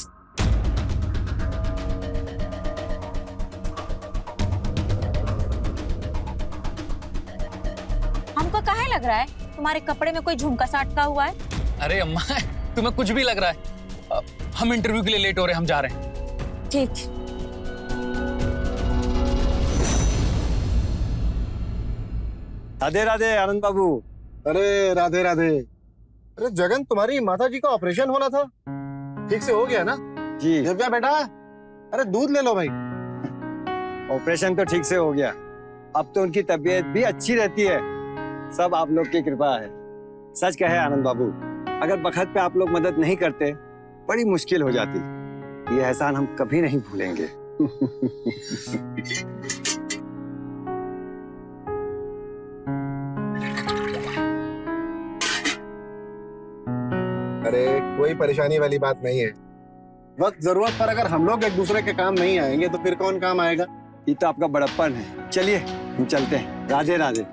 हमको काहे लग रहा है तुम्हारे कपड़े में कोई झुमका सा अटका हुआ है? अरे अम्मा, तुम्हें कुछ भी लग रहा है? हम इंटरव्यू के लिए लेट हो रहे हैं, हम जा रहे हैं। ठीक। राधे राधे आनंद बाबू। अरे राधे राधे। अरे जगन, तुम्हारी माता जी का ऑपरेशन होना था, ठीक से हो गया ना? जी। दिव्या बेटा, अरे दूध ले लो भाई। ऑपरेशन तो ठीक से हो गया, अब तो उनकी तबीयत भी अच्छी रहती है। सब आप लोग की कृपा है। सच कहे आनंद बाबू, अगर बखत पे आप लोग मदद नहीं करते बड़ी मुश्किल हो जाती। ये एहसान हम कभी नहीं भूलेंगे। अरे कोई परेशानी वाली बात नहीं है। वक्त जरूरत पर अगर हम लोग एक दूसरे के काम नहीं आएंगे तो फिर कौन काम आएगा? ये तो आपका बड़प्पन है। चलिए हम चलते हैं। राधे राधे।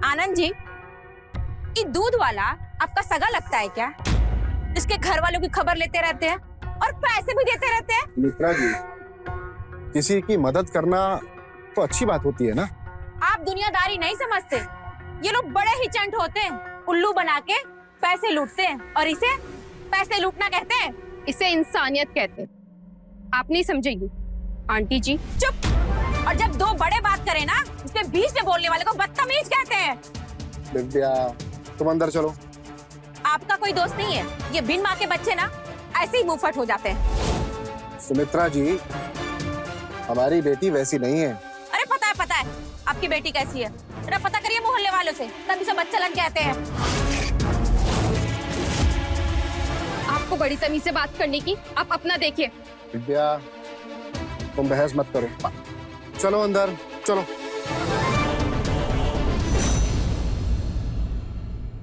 आनंद जी, ये दूध वाला आपका सगा लगता है क्या? इसके घर वालों की खबर लेते रहते हैं और पैसे भी देते रहते हैं। मित्रा जी, किसी की मदद करना तो अच्छी बात होती है ना? आप दुनियादारी नहीं समझते। ये लोग बड़े ही चंट होते हैं, उल्लू बना के पैसे लूटते हैं, और इसे पैसे लूटना कहते हैं। इसे इंसानियत कहते हैं। आप नहीं समझेगी आंटी जी। चुप। और जब दो बड़े बात करें ना, उसके बीच में बोलने वाले को बदतमीज कहते हैं। दिव्या, तुम अंदर चलो। आपका कोई दोस्त नहीं है। ये बिन माँ के बच्चे ना ऐसे ही मुंहफट हो जाते हैं। सुमित्रा जी, हमारी बेटी वैसी नहीं है। अरे पता है आपकी बेटी कैसी है। अरे पता करिए मोहल्ले वालों से, तभी सब बच्चा लग कहते हैं। आपको बड़ी तमीज से बात करने की, आप अपना देखिए। दिव्या, तुम बहस मत करो, चलो अंदर चलो।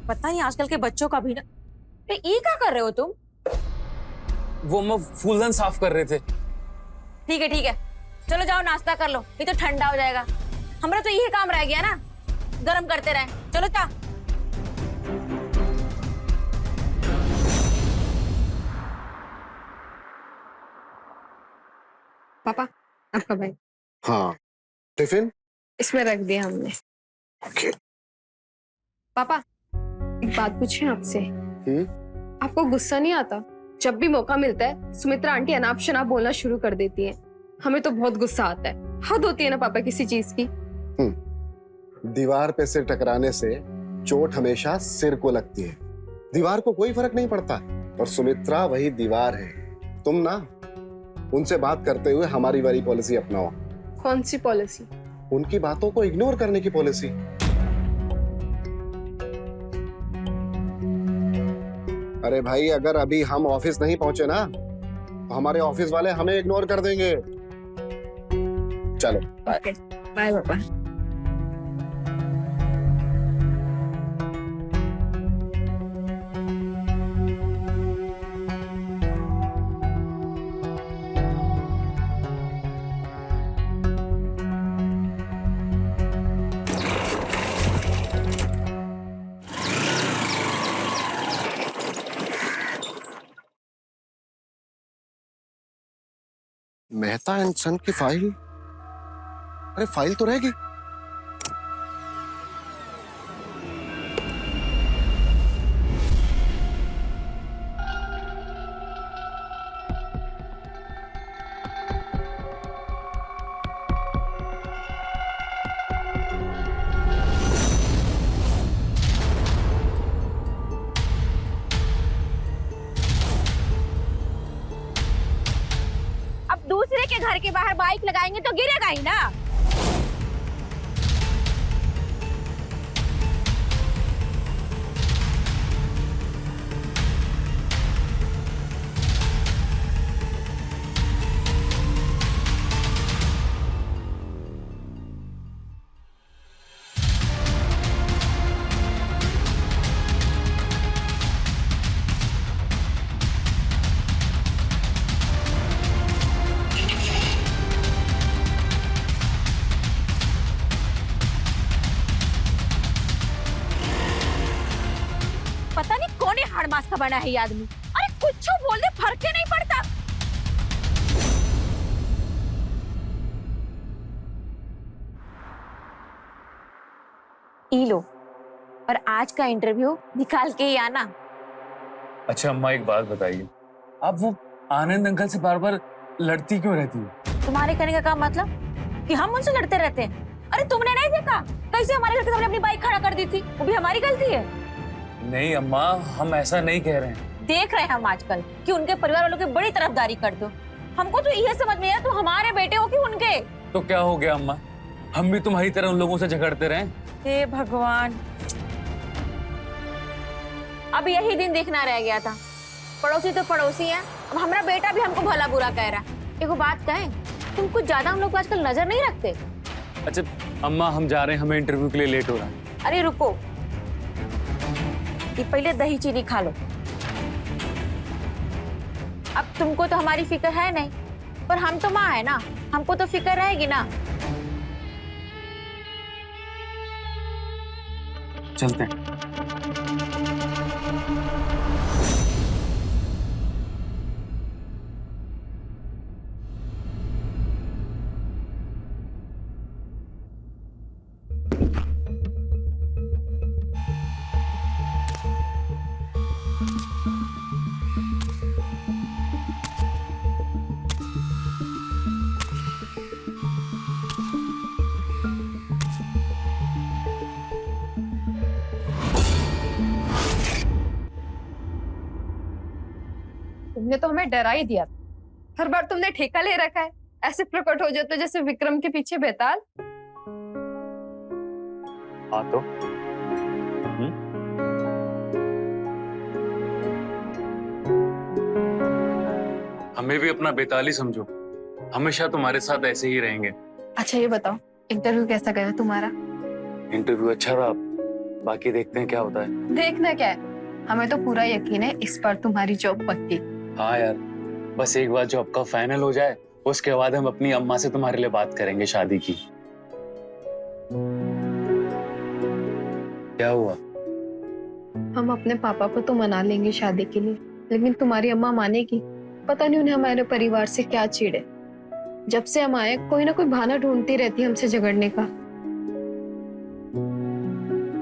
पता नहीं आजकल के बच्चों का भी ना। ये क्या कर रहे हो तुम? वो हम फूलदान साफ कर रहे थे। ठीक है, चलो जाओ नाश्ता कर लो, ये तो ठंडा हो जाएगा। हमारा तो यही काम रह गया ना, गरम करते रहे। चलो जा। पापा, आपका बैग। हाँ, टिफिन इसमें रख दिया हमने। ओके। पापा, एक बात पूछें आपसे। आपको गुस्सा नहीं आता? जब भी मौका मिलता है सुमित्रा आंटी अनाप शनाप बोलना शुरू कर देती है। हमें तो बहुत गुस्सा आता है। हद होती है ना पापा किसी चीज की। दीवार पे सिर टकराने से चोट हमेशा सिर को लगती है, दीवार को कोई फर्क नहीं पड़ता। और सुमित्रा वही दीवार है। तुम ना उनसे बात करते हुए हमारी वाली पॉलिसी अपनाओ। कौन सी पॉलिसी? उनकी बातों को इग्नोर करने की पॉलिसी। अरे भाई, अगर अभी हम ऑफिस नहीं पहुंचे ना तो हमारे ऑफिस वाले हमें इग्नोर कर देंगे। चलो बाय। बाय पापा। मेहता एंड सन की फाइल। अरे फाइल तो रहेगी। बाइक लगाएंगे तो गिरेगा ही ना। पता नहीं कौन हड़मास का बना है ये आदमी। अरे कुछ बोल दे, फर्क ही नहीं पड़ता। ई लो, और आज का इंटरव्यू निकाल के ही आना। अच्छा अम्मा एक बात बताइए, आप वो आनंद अंकल से बार बार लड़ती क्यों रहती हो? तुम्हारे कहने का क्या मतलब कि हम उनसे लड़ते रहते हैं? अरे तुमने नहीं देखा कैसे हमारे घर के सामने अपनी बाइक खड़ा कर दी थी? वो भी हमारी गलती है। नहीं अम्मा, हम ऐसा नहीं कह रहे हैं। देख रहे हैं हम आजकल कि उनके परिवार वालों की बड़ी तरफदारी कर दो। हमको तो यह समझ में आया तुम हमारे बेटे हो कि उनके। तो क्या हो गया अम्मा, हम भी तुम्हारी तरह उन लोगों से झगड़ते रहे? हे भगवान, अब यही दिन देखना रह गया था। पड़ोसी तो पड़ोसी है, अब हमारा बेटा भी हमको भला बुरा कह रहा। एक बात कहें, तुम कुछ ज्यादा हम लोग को आजकल नजर नहीं रखते? अच्छा अम्मा हम जा रहे हैं, हमें इंटरव्यू के लिए लेट हो रहा है। अरे रुको, ये पहले दही चीनी खा लो। अब तुमको तो हमारी फिक्र है नहीं, पर हम तो माँ है ना, हमको तो फिक्र रहेगी ना। चलते हैं। तुमने तो हमें डरा ही दिया। हर बार तुमने ठेका ले रखा है, ऐसे प्रकट हो जाते जैसे विक्रम के पीछे बेताल। हाँ तो हमें भी अपना बेताली समझो, हमेशा तुम्हारे साथ ऐसे ही रहेंगे। अच्छा ये बताओ, इंटरव्यू कैसा गया तुम्हारा? इंटरव्यू अच्छा रहा, बाकी देखते हैं क्या होता है। देखना क्या है, हमें तो पूरा यकीन है इस बार तुम्हारी जॉब पक्की। हाँ यार, बस एक बार जॉब का फाइनल हो जाए, उसके बाद हम अपनी अम्मा से तुम्हारे लिए बात करेंगे शादी की। क्या हुआ? हम अपने पापा को तो मना लेंगे शादी के लिए, लेकिन तुम्हारी अम्मा मानेगी? पता नहीं उन्हें हमारे परिवार से क्या चिढ़े। जब से हम आए कोई ना कोई बहाना ढूंढती रहती है हमसे झगड़ने का।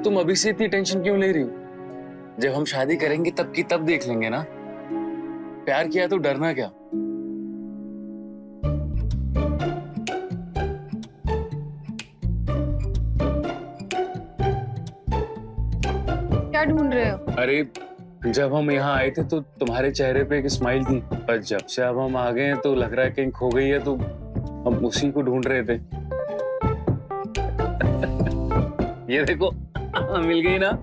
तुम अभी से इतनी टेंशन क्यों ले रही हो? जब हम शादी करेंगे तब की तब देख लेंगे ना। प्यार किया तो डरना क्या? क्या ढूंढ रहे हो? अरे जब हम यहाँ आए थे तो तुम्हारे चेहरे पे एक स्माइल थी, पर जब से अब हम आ गए हैं तो लग रहा है कहीं खो गई है, तो हम उसी को ढूंढ रहे थे। ये देखो मिल गई ना।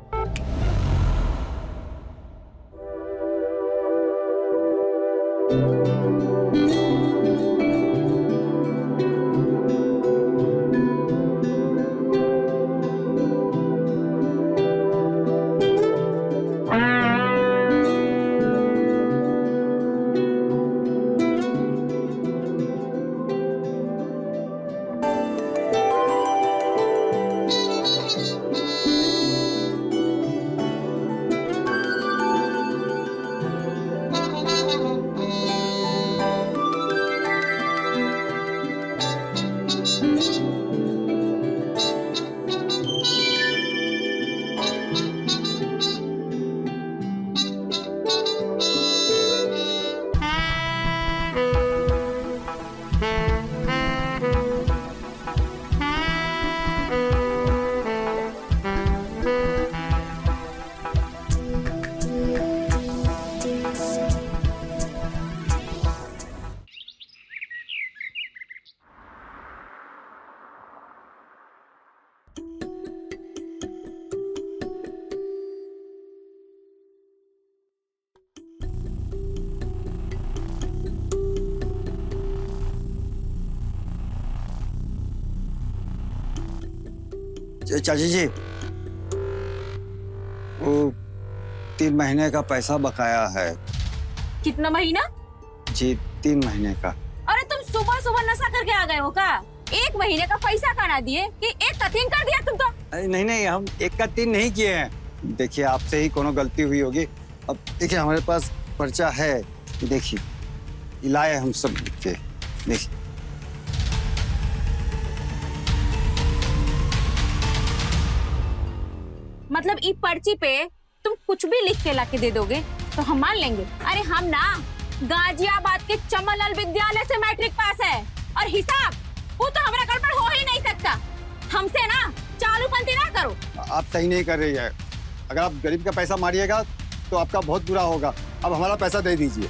चाची जी, वो 3 महीने का पैसा बकाया है। कितना महीना? जी 3 महीने का। अरे तुम सुबह सुबह नशा करके आ गए हो का? 1 महीने का पैसा का ना दिए कि 1 का 3 कर दिया तुम तो? अरे नहीं नहीं, हम 1 का 3 नहीं किए हैं। देखिए आपसे ही कोनो गलती हुई होगी। अब देखिए हमारे पास पर्चा है, देखिए लाए हम सब के, देखिए। मतलब ई पर्ची पे तुम कुछ भी लिख के लाके दे दोगे तो हम मान लेंगे? अरे हम ना गाजियाबाद के चमनलाल विद्यालय से मैट्रिक पास है और हिसाब वो तो हमारा गड़बड़ हो ही नहीं सकता। हमसे ना चालूपंती ना करो। आप सही नहीं कर रही है। अगर आप गरीब का पैसा मारिएगा तो आपका बहुत बुरा होगा। अब हमारा पैसा दे दीजिए।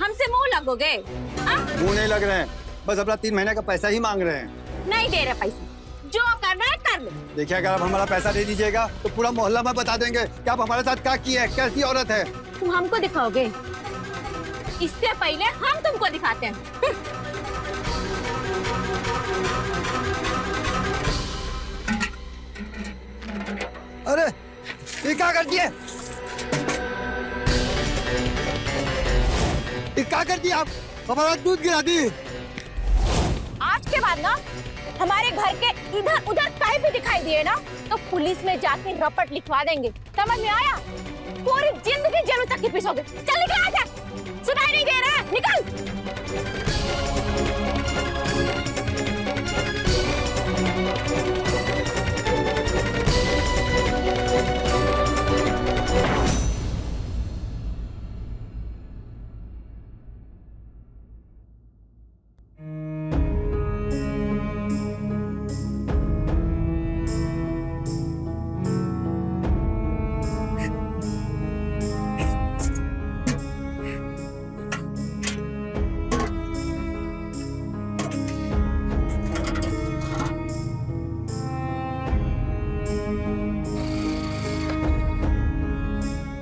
हमसे मुंह लगोगे? मुंह नहीं लग रहे हैं, बस अपना 3 महीने का पैसा ही मांग रहे हैं। नहीं दे रहे पैसे, जो करना है कर लो। देखिए अगर आप हमारा पैसा दे दीजिएगा तो पूरा मोहल्ला में बता देंगे कि आप हमारे साथ क्या किए, कैसी औरत है। तुम हमको दिखाओगे? इससे पहले हम तुमको दिखाते हैं। अरे ये क्या कर दिए? ये क्या कर दिया आप? हमारा दूध गिरा दी। आज के बाद ना हमारे घर के इधर उधर कहीं भी दिखाई दिए ना तो पुलिस में जाके रपट लिखवा देंगे। समझ में आया? पूरी जिंदगी जेल में चक्की पीसोगे। चल निकल आजा। सुनाई नहीं दे रहा? निकल।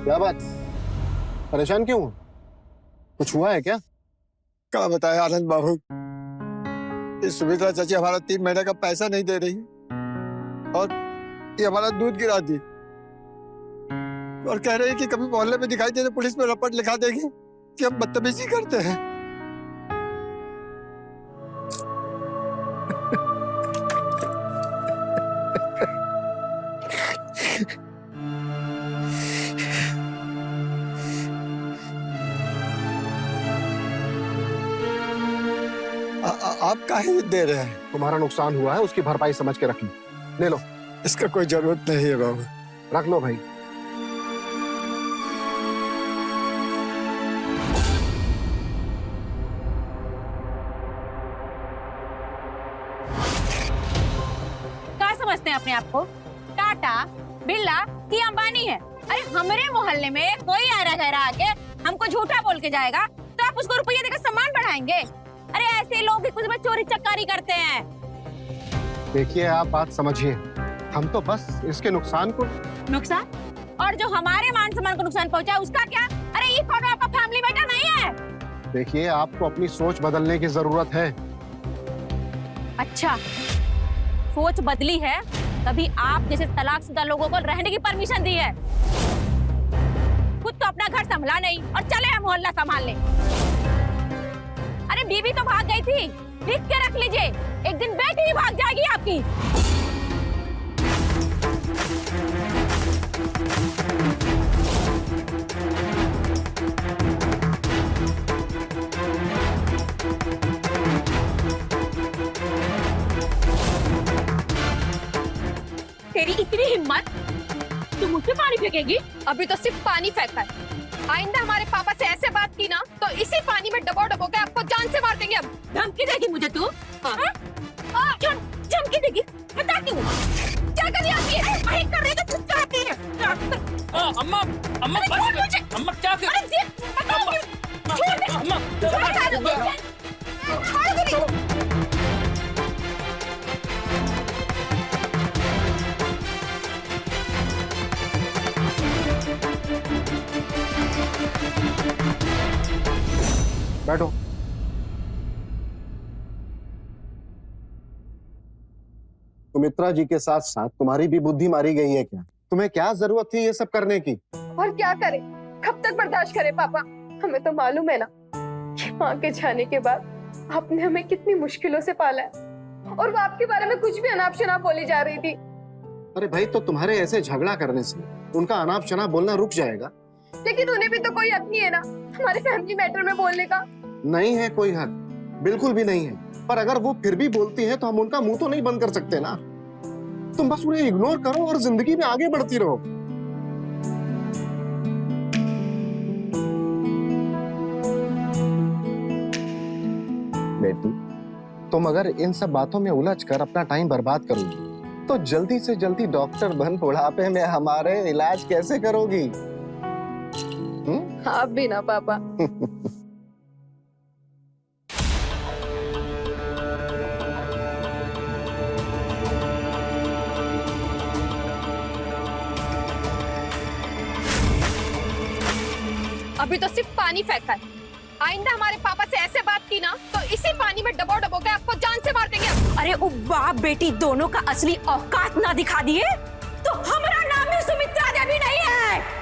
क्या बात, परेशान क्यों हो? कुछ हुआ है क्या? क्या बताए आनंद बाबू, ये सुमित्रा चाची हमारा 3 महीने का पैसा नहीं दे रही और ये हमारा दूध गिरा दी और कह रही है कि कभी मोहल्ले में दिखाई दे तो पुलिस में रपट लिखा देगी कि हम बदतमीजी करते हैं। आप काहे दे रहे हैं? तुम्हारा नुकसान हुआ है, उसकी भरपाई समझ के रख लो। ले लो। इसका कोई जरूरत नहीं है बाबू। रख लो भाई। क्या समझते हैं अपने आप को? टाटा, बिरला की अंबानी है? अरे हमारे मोहल्ले में कोई आरा गहरा आके हमको झूठा बोल के जाएगा तो आप उसको रुपया देकर सम्मान बढ़ाएंगे? अरे ऐसे लोग भी कुछ में चोरी चकारी करते हैं। देखिए आप बात समझिए, हम तो बस इसके नुकसान को। नुकसान? और जो हमारे मान सम्मान को नुकसान पहुंचा उसका क्या? अरे ये कौन आपका फैमिली बेटा नहीं है? देखिए आपको अपनी सोच बदलने की जरूरत है। अच्छा, सोच बदली है तभी आप जैसे तलाकशुदा लोगों को रहने की परमिशन दी है। खुद तो अपना घर संभला नहीं और चले मोहल्ला संभाल ले। अरे बीवी तो भाग गई थी, लिख के रख लीजिए, एक दिन बेटी भी भाग जाएगी आपकी। तेरी इतनी हिम्मत, तू मुझ पे पानी फेंकेगी? अभी तो सिर्फ पानी फेंका है, आइंदा हमारे पापा से ऐसे बात की ना तो इसी पानी में डबो डबो के आपको जान से मार देंगे। अब धमकी देगी मुझे तू? धमकी देगी? बता क्यों? क्या कर रही है? वही कर रही तो कुछ चाहती है। अम्मा अम्मा अम्मा क्या कर? अरे देख, बताओ क्यों? छोड़ दे। अम्मा छोड़ दे। बैठो। सुमित्रा जी के साथ साथ तुम्हारी भी बुद्धि मारी गई है क्या? तुम्हें क्या जरूरत थी ये सब करने की? और क्या करे, कब तक बर्दाश्त करे पापा? हमें तो मालूम है ना कि माँ के जाने के बाद आपने हमें कितनी मुश्किलों से पाला है, और वो आपके बारे में कुछ भी अनाप शनाप बोली जा रही थी। अरे भाई, तो तुम्हारे ऐसे झगड़ा करने से उनका अनाप शनाप बोलना रुक जाएगा? लेकिन उन्हें भी तो कोई हक नहीं है ना हमारे फैमिली मैटर में बोलने का। नहीं है कोई हक, बिल्कुल भी नहीं है। पर अगर वो फिर भी बोलती है तो हम उनका मुंह तो नहीं बंद कर सकते ना। तुम बस उन्हें इग्नोर करो और जिंदगी में आगे बढ़ती रहो। बेटी, तुम अगर इन सब बातों में उलझ कर अपना टाइम बर्बाद करोगी तो जल्दी से जल्दी डॉक्टर बन बुढ़ापे में हमारे इलाज कैसे करोगी? आप भी ना पापा। अभी तो सिर्फ पानी फेंका है, आइंदा हमारे पापा से ऐसे बात की ना तो इसी पानी में डबो डबो के आपको जान से मार देंगे। अरे वो बाप बेटी दोनों का असली औकात ना दिखा दिए तो हमारा नाम भी सुमित्रा देवी नहीं है।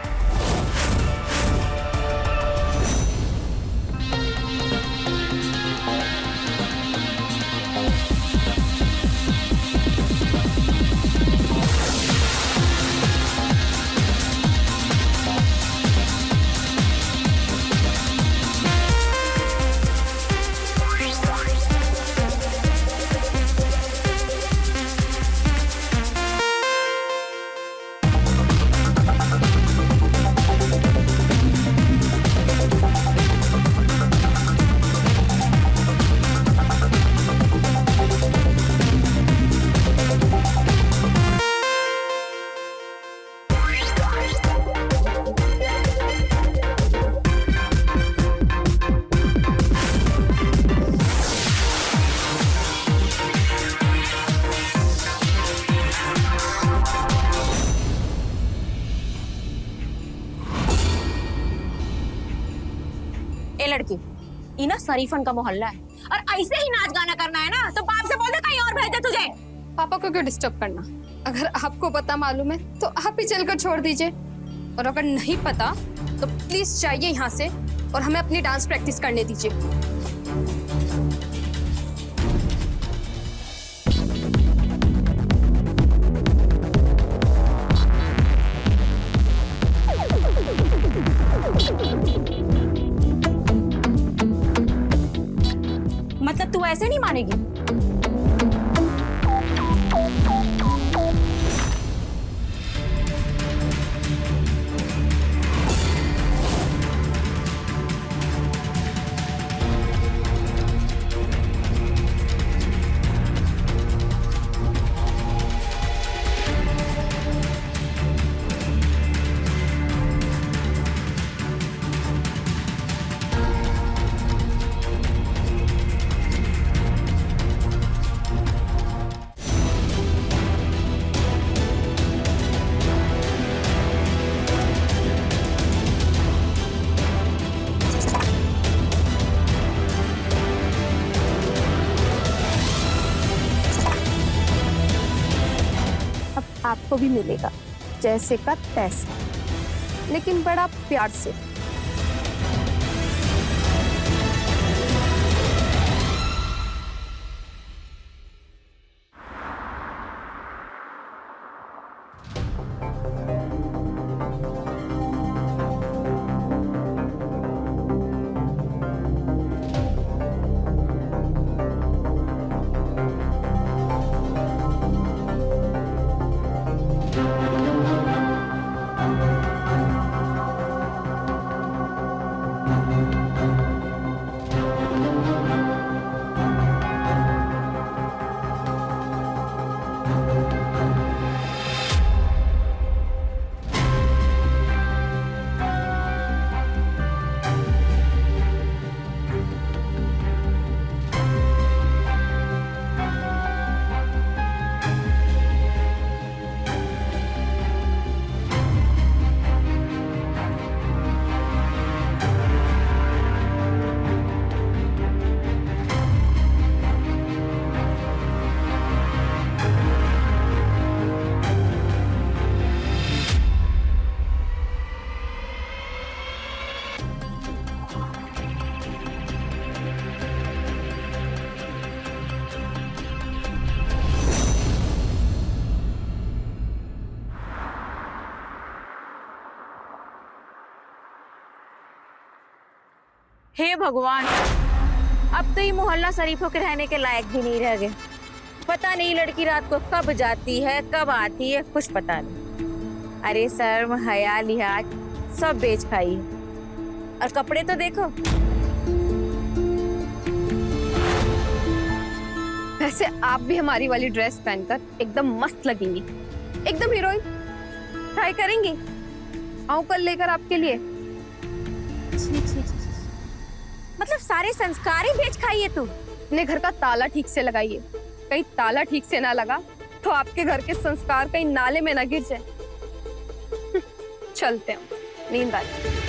लड़की इना शरीफन का मोहल्ला है और ऐसे ही नाच गाना करना है ना तो बाप से बोल दे कहीं और भेज दे तुझे। पापा को क्यों डिस्टर्ब करना? अगर आपको पता मालूम है तो आप ही चलकर छोड़ दीजिए, और अगर नहीं पता तो प्लीज जाइए यहाँ से और हमें अपनी डांस प्रैक्टिस करने दीजिए। मतलब तू ऐसे नहीं मानेगी? आपको भी मिलेगा जैसे का तैसे, लेकिन बड़ा प्यार से। हे भगवान, अब तो ये मोहल्ला शरीफों के रहने के लायक भी नहीं रह गए। पता नहीं लड़की रात को कब जाती है कब आती है, कुछ पता नहीं। अरे शर्म हया लिहाज सब बेच खाई है। और कपड़े तो देखो। वैसे आप भी हमारी वाली ड्रेस पहनकर एकदम मस्त लगेंगी, एकदम हीरोइन। ट्राई करेंगी? आऊं कल लेकर आपके लिए। मतलब सारे संस्कार ही बेच खाई है तू। अपने घर का ताला ठीक से लगाइए, कहीं ताला ठीक से ना लगा तो आपके घर के संस्कार कहीं नाले में ना गिर जाए। चलते हैं, नींद आ रही।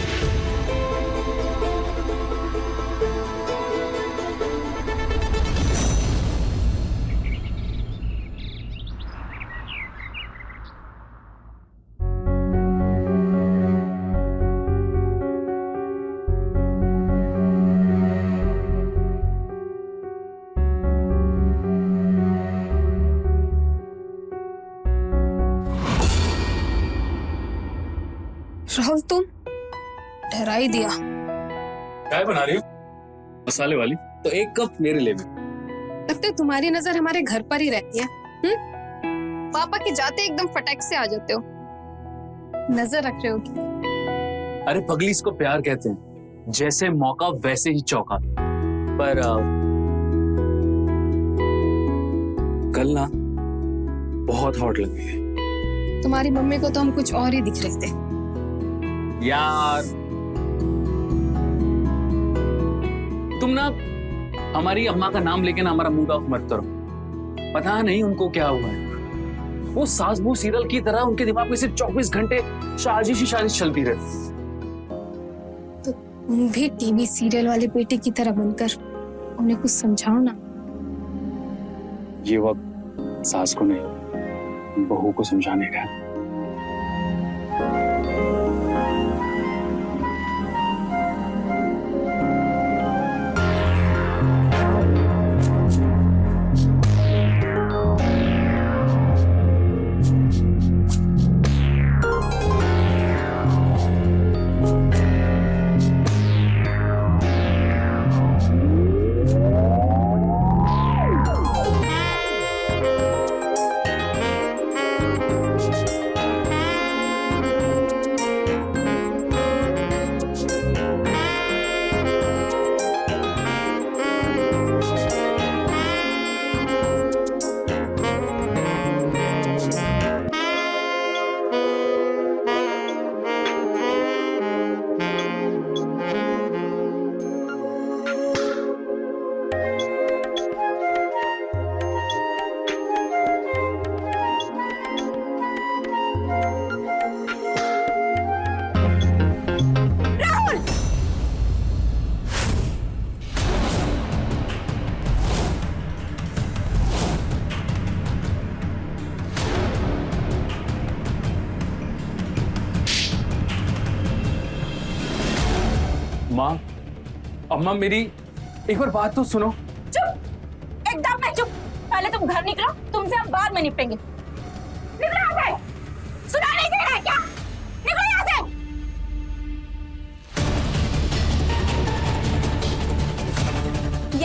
राहुल, तुम डरा ही दिया। चाय बना रही हो? मसाले वाली? तो एक कप मेरे लिए भी। लगता है तुम्हारी नजर हमारे घर पर ही रहती है। पापा के जाते एकदम फटाक से आ जाते हो। नजर रख रहे हो क्या? अरे पगली, इसको प्यार कहते हैं। जैसे मौका वैसे ही चौका। पर कल ना बहुत हॉट लग रही है। तुम्हारी मम्मी को तो हम कुछ और ही दिख रहे थे यार। तुम ना हमारी अम्मा का नाम लेके ना हमारा मूड ऑफ मत करो। पता नहीं उनको क्या हुआ है। वो सास बहू सीरियल की तरह उनके दिमाग में सिर्फ 24 घंटे साजिश ही साजिश चलती रहती। तो तुम भी टीवी सीरियल वाले बेटे की तरह बनकर उन्हें कुछ समझाओ ना। ये वक्त सास को नहीं, बहू को समझाने का। माँ, अम्मा मेरी एक बार बात तो सुनो। चुप, एकदम मैं चुप। पहले तुम घर निकलो, तुमसे हम बाद में निपटेंगे। निकलो यहाँ से। सुना नहीं दे रहा है क्या? निकलो यहाँ से।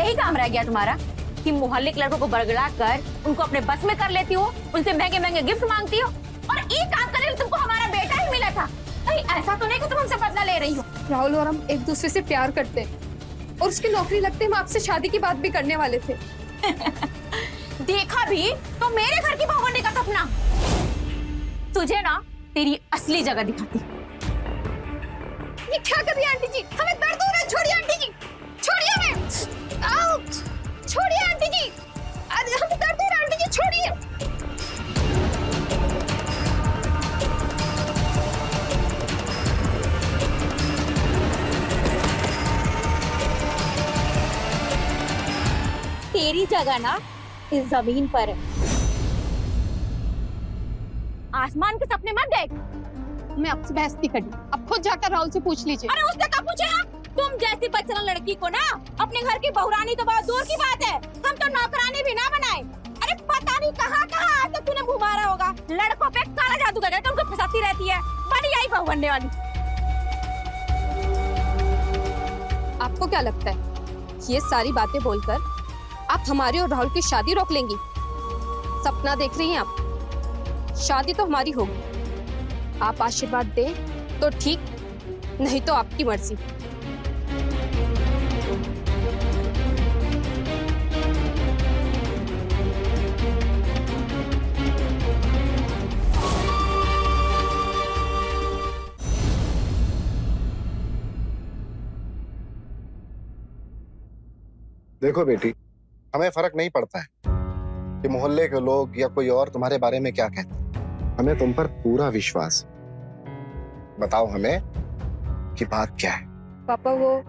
यही काम रह गया तुम्हारा कि मोहल्ले के लड़कों को बरगला कर उनको अपने बस में कर लेती हो, उनसे महंगे महंगे गिफ्ट मांगती हो, और एक काम करने तुमको हमारा बेटा ही मिला था। ऐसा तो नहीं कि तुम हमसे बदला ले रही हो। राहुल और हम एक दूसरे से प्यार करते हैं और उसकी नौकरी लगते हम आपसे शादी की बात भी करने वाले थे। देखा भी तो मेरे घर की बहू बनने का सपना। तुझे ना तेरी असली जगह दिखाती। ये क्या कर रही है आंटी जी? हमें दर्द हो रहा है। छोड़िए आंटी जी, छोड़िए हमें। आओ, छोड़िए आंटी जी, हमें दर्द हो रहा है आंटी जी, छोड़िए। तेरी जगह ना इस जमीन पर है। आसमान के सपने मत देख। मैं आपसे बहस नहीं करनी, अब खुद जाकर राहुल से पूछ लीजिए। अरे उसने कब पूछेगा? तुम जैसी बचपन लड़की को ना अपने घर की बहुरानी तो बहुत दूर की बात है, हम तो नौकरानी भी ना बनाए। अरे पता नहीं कहाँ कहाँ आज तक तूने घुमारा होगा। लड़कों पे काला जादू कर तुमको फंसाती रहती है। बड़ी आई बहू बनने वाली। आपको क्या लगता है ये सारी बातें बोलकर आप हमारी और राहुल की शादी रोक लेंगी? सपना देख रही हैं आप? शादी तो हमारी होगी। आप आशीर्वाद दें तो ठीक, नहीं तो आपकी मर्जी। देखो बेटी, हमें फर्क नहीं पड़ता है कि मोहल्ले के लोग या कोई और तुम्हारे बारे में क्या कहते हैं। हमें तुम पर पूरा विश्वास है। बताओ हमें कि बात क्या है। पापा, वो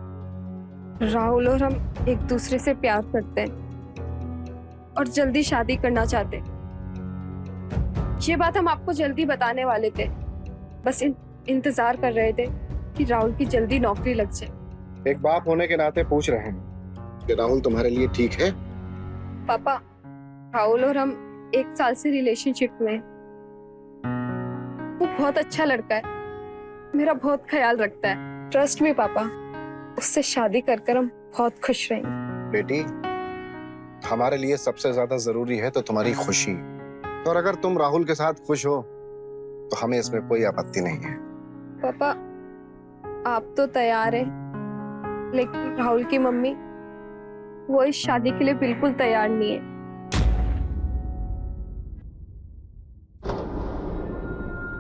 राहुल और हम एक दूसरे से प्यार करते हैं और जल्दी शादी करना चाहते हैं। ये बात हम आपको जल्दी बताने वाले थे, बस इंतजार कर रहे थे कि राहुल की जल्दी नौकरी लग जाए। एक बाप होने के नाते पूछ रहे हैं कि राहुल तुम्हारे लिए ठीक है? पापा, राहुल और हम 1 साल से रिलेशनशिप में हैं। वो बहुत अच्छा लड़का है, मेरा बहुत ख्याल रखता है। ट्रस्ट मी पापा, उससे शादी कर हम बहुत खुश रहेंगे। बेटी, हमारे लिए सबसे ज्यादा जरूरी है तो तुम्हारी खुशी, और अगर तुम राहुल के साथ खुश हो तो हमें इसमें कोई आपत्ति नहीं है। पापा, आप तो तैयार हैं, लेकिन राहुल की मम्मी वो इस शादी के लिए बिल्कुल तैयार नहीं है।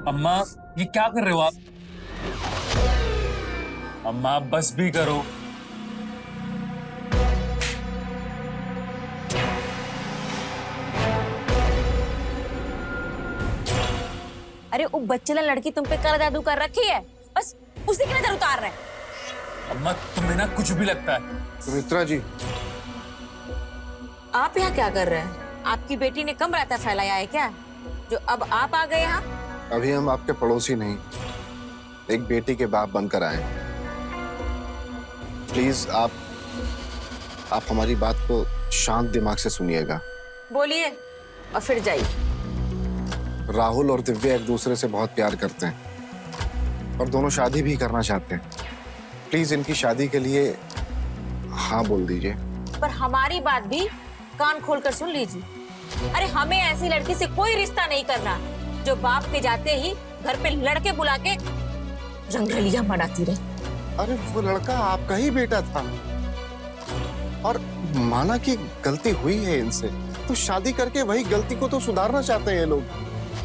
अम्मा, ये क्या कर रहे हो आप? अम्मा, बस भी करो। अरे वो बच्चेला लड़की तुम पे काला जादू कर रखी है, बस उसी की नजर उतार रहे हैं। अम्मा, तुम्हें ना कुछ भी लगता है। सुमित्रा जी, आप यहाँ क्या कर रहे हैं? आपकी बेटी ने कम रायता फैलाया है क्या, जो अब आप आ गए यहाँ? अभी हम आपके पड़ोसी नहीं, एक बेटी के बाप बनकर आए। प्लीज आप हमारी बात को शांत दिमाग से सुनिएगा। बोलिए और फिर जाइए। राहुल और दिव्या एक दूसरे से बहुत प्यार करते हैं और दोनों शादी भी करना चाहते हैं। प्लीज इनकी शादी के लिए हाँ बोल दीजिए। पर हमारी बात भी कान खोलकर सुन लीजिए। अरे हमें ऐसी लड़की से कोई रिश्ता नहीं करना जो बाप के जाते ही घर पे लड़के बुला के रंगरलिया मनाती रहे। अरे वो लड़का आपका ही बेटा था और माना कि गलती हुई है इनसे, तो शादी करके वही गलती को तो सुधारना चाहते हैं ये लोग।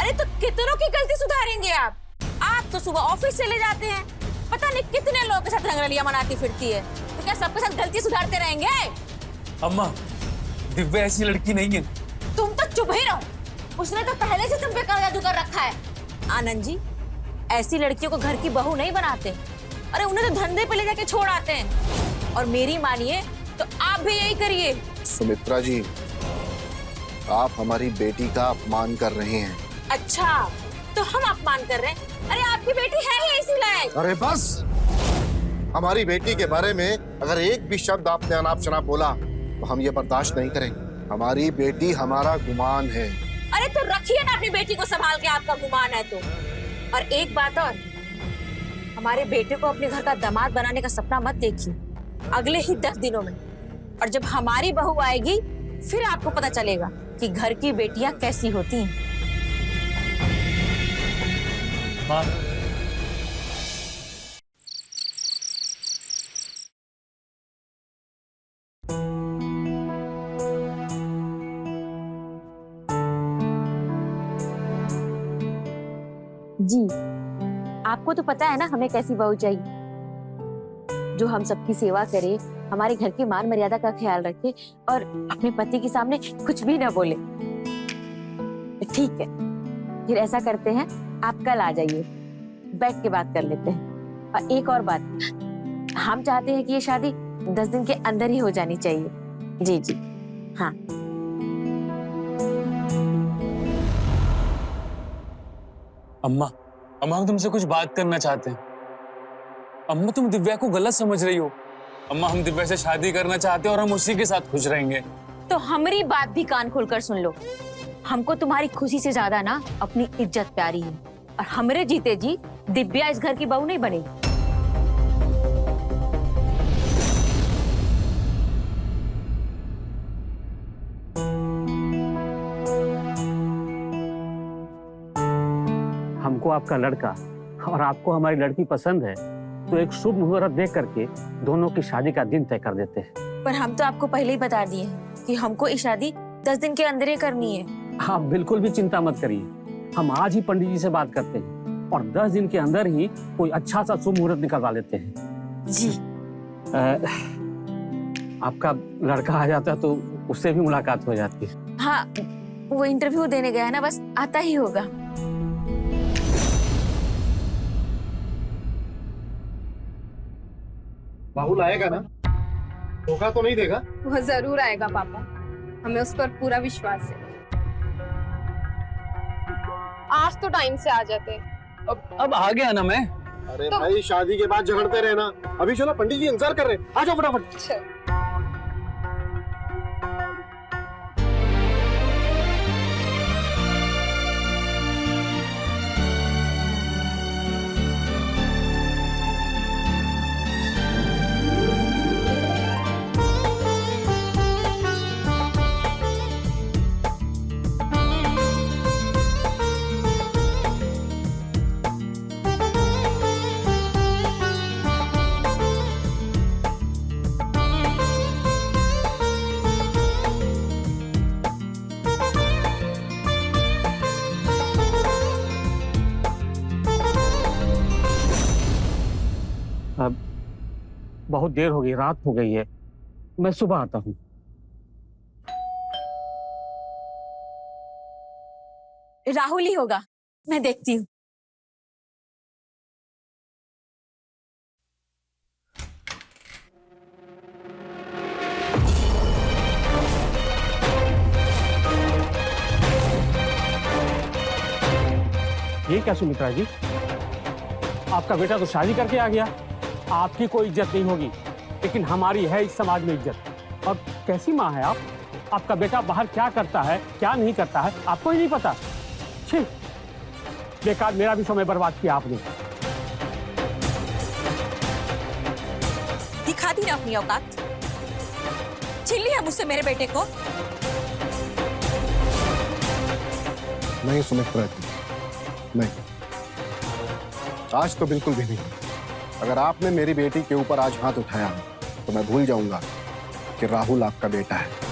अरे तो कितनों की गलती सुधारेंगे आप? आप तो सुबह ऑफिस चले जाते हैं, पता नहीं कितने लोगों के साथ रंगरलिया मनाती फिरती है, तो क्या सबके साथ गलती सुधारते रहेंगे? अम्मा, दिव्या ऐसी लड़की नहीं है। तुम तो चुप ही रहो, उसने तो पहले से तुम पे काला जादू कर रखा है। आनंद जी, ऐसी लड़कियों को घर की बहू नहीं बनाते, अरे उन्हें तो धंधे पे ले जाके छोड़ आते हैं। और मेरी मानिए तो आप भी यही करिए। सुमित्रा जी, आप हमारी बेटी का अपमान कर रहे हैं। अच्छा, तो हम अपमान कर रहे हैं? अरे आपकी बेटी है ही इसी लायक। अरे बस, हमारी बेटी के बारे में अगर एक भी शब्द आपने अनाप शनाप बोला तो हम ये बर्दाश्त नहीं करेंगे। हमारी बेटी हमारा गुमान है। अरे तो रखिए ना अपनी बेटी को संभाल के, आपका गुमान है तो। और एक बात और, हमारे बेटे को अपने घर का दामाद बनाने का सपना मत देखिए अगले ही 10 दिनों में। और जब हमारी बहू आएगी फिर आपको पता चलेगा कि घर की बेटियां कैसी होती हैं। माँ, जी, आपको तो पता है ना हमें कैसी बहू चाहिए, जो हम सबकी सेवा करे, हमारे घर की मान मर्यादा का ख्याल रखे और अपने पति के सामने कुछ भी ना बोले। ठीक है, फिर ऐसा करते हैं, आप कल आ जाइए, बैठ के बात कर लेते हैं। और एक और बात, हम चाहते हैं कि ये शादी 10 दिन के अंदर ही हो जानी चाहिए। जी जी, हाँ। अम्मा, अम्मा, हम तुमसे कुछ बात करना चाहते हैं। अम्मा, तुम दिव्या को गलत समझ रही हो। अम्मा, हम दिव्या से शादी करना चाहते हैं और हम उसी के साथ खुश रहेंगे। तो हमारी बात भी कान खोलकर सुन लो। हमको तुम्हारी खुशी से ज्यादा ना अपनी इज्जत प्यारी है, और हमरे जीते जी दिव्या इस घर की बहू नहीं बनेगी। हमको आपका लड़का और आपको हमारी लड़की पसंद है, तो एक शुभ मुहूर्त देख करके दोनों की शादी का दिन तय कर देते हैं। पर हम तो आपको पहले ही बता दिए कि हमको ये शादी 10 दिन के अंदर ही करनी है। आप बिल्कुल भी चिंता मत करिए, हम आज ही पंडित जी से बात करते हैं और 10 दिन के अंदर ही कोई अच्छा सा शुभ मुहूर्त निकलवा लेते हैं। जी। आपका लड़का आ जाता तो उससे भी मुलाकात हो जाती है। हाँ, वो इंटरव्यू देने गया है ना, बस आता ही होगा। राहुल आएगा ना? धोखा तो नहीं देगा? वो जरूर आएगा पापा, हमें उस पर पूरा विश्वास है। आज तो टाइम से आ जाते। अब आ गया ना मैं। अरे तो... भाई शादी के बाद झगड़ते रहना। अभी चलो, पंडित जी इंतजार कर रहे हैं, आ जाओ फटाफट। अब बहुत देर हो गई, रात हो गई है, मैं सुबह आता हूँ। राहुल ही होगा, मैं देखती हूँ। ये क्या सुमित्रा जी, आपका बेटा तो शादी करके आ गया, आपकी कोई इज्जत नहीं होगी, लेकिन हमारी है इस समाज में इज्जत। और कैसी माँ है आप? आपका बेटा बाहर क्या करता है, क्या नहीं करता है, आपको ही नहीं पता। छी, बेकार मेरा भी समय बर्बाद किया आपने। दिखा दी ना अपनी औकात, छीन लिया मुझसे मेरे बेटे को। नहीं सुमित्रा जी, नहीं, आज तो बिल्कुल भी नहीं। अगर आपने मेरी बेटी के ऊपर आज हाथ उठाया तो मैं भूल जाऊंगा कि राहुल आपका बेटा है।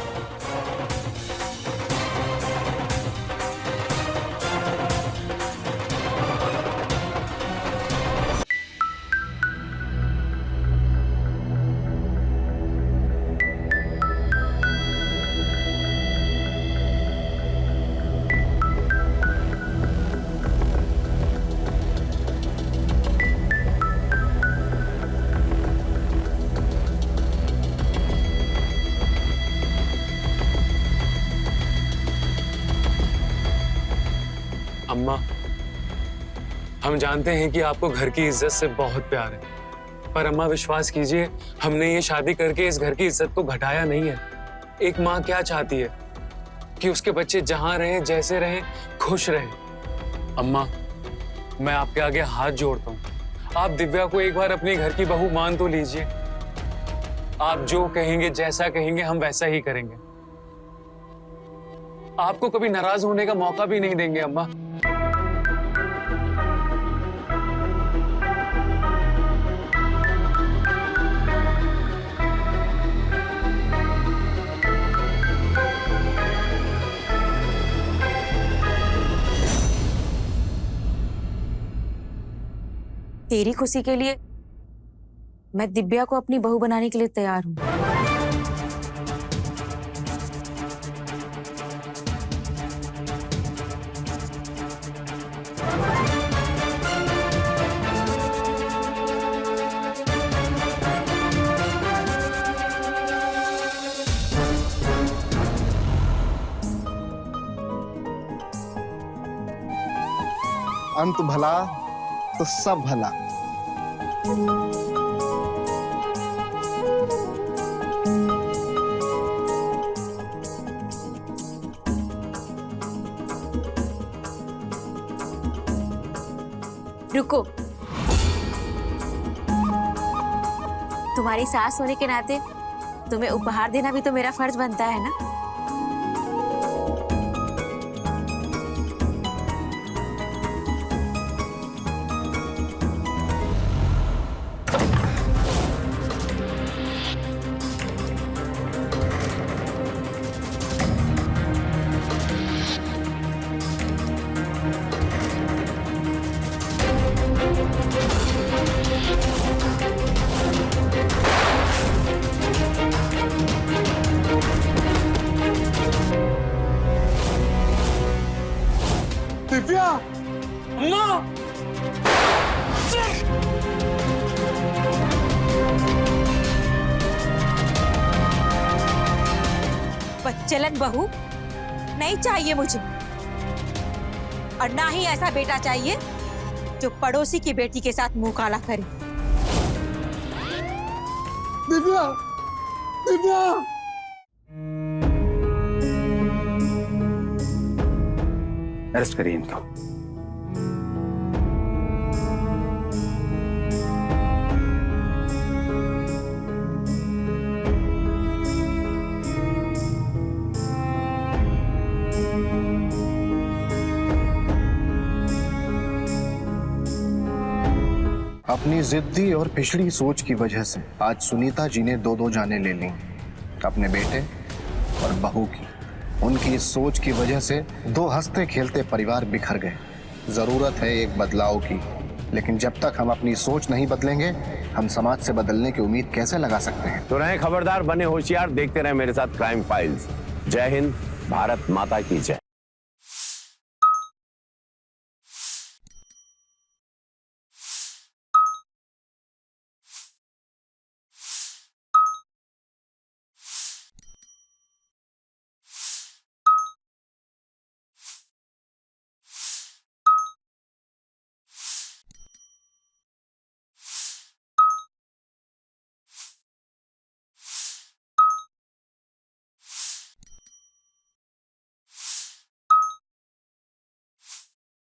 अम्मा, हम जानते हैं कि आपको घर की इज्जत से बहुत प्यार है, पर अम्मा विश्वास कीजिए, हमने ये शादी करके इस घर की इज्जत को घटाया नहीं है। एक माँ क्या चाहती है कि उसके बच्चे जहां रहें, जैसे रहें, खुश रहें। अम्मा, मैं आपके आगे हाथ जोड़ता हूँ, आप दिव्या को एक बार अपनी घर की बहू मान तो लीजिए। आप जो कहेंगे, जैसा कहेंगे, हम वैसा ही करेंगे। आपको कभी नाराज होने का मौका भी नहीं देंगे अम्मा। तेरी खुशी के लिए मैं दिव्या को अपनी बहू बनाने के लिए तैयार हूँ। अंत भला तो सब भला। रुको, तुम्हारी सास होने के नाते तुम्हें उपहार देना भी तो मेरा फर्ज बनता है ना। दिव्या, अम्मा! बच्चलन बहू नहीं चाहिए मुझे, और ना ही ऐसा बेटा चाहिए जो पड़ोसी की बेटी के साथ मुंह काला करे। दिव्या, दिव्या। अरेस्ट करिए इनको। अपनी जिद्दी और पिछड़ी सोच की वजह से आज सुनीता जी ने दो जानें ले ली, अपने बेटे और बहू की। उनकी इस सोच की वजह से दो हंसते खेलते परिवार बिखर गए। जरूरत है एक बदलाव की, लेकिन जब तक हम अपनी सोच नहीं बदलेंगे, हम समाज से बदलने की उम्मीद कैसे लगा सकते हैं? तो रहे खबरदार, बने होशियार, देखते रहे मेरे साथ क्राइम फाइल्स। जय हिंद, भारत माता की जय।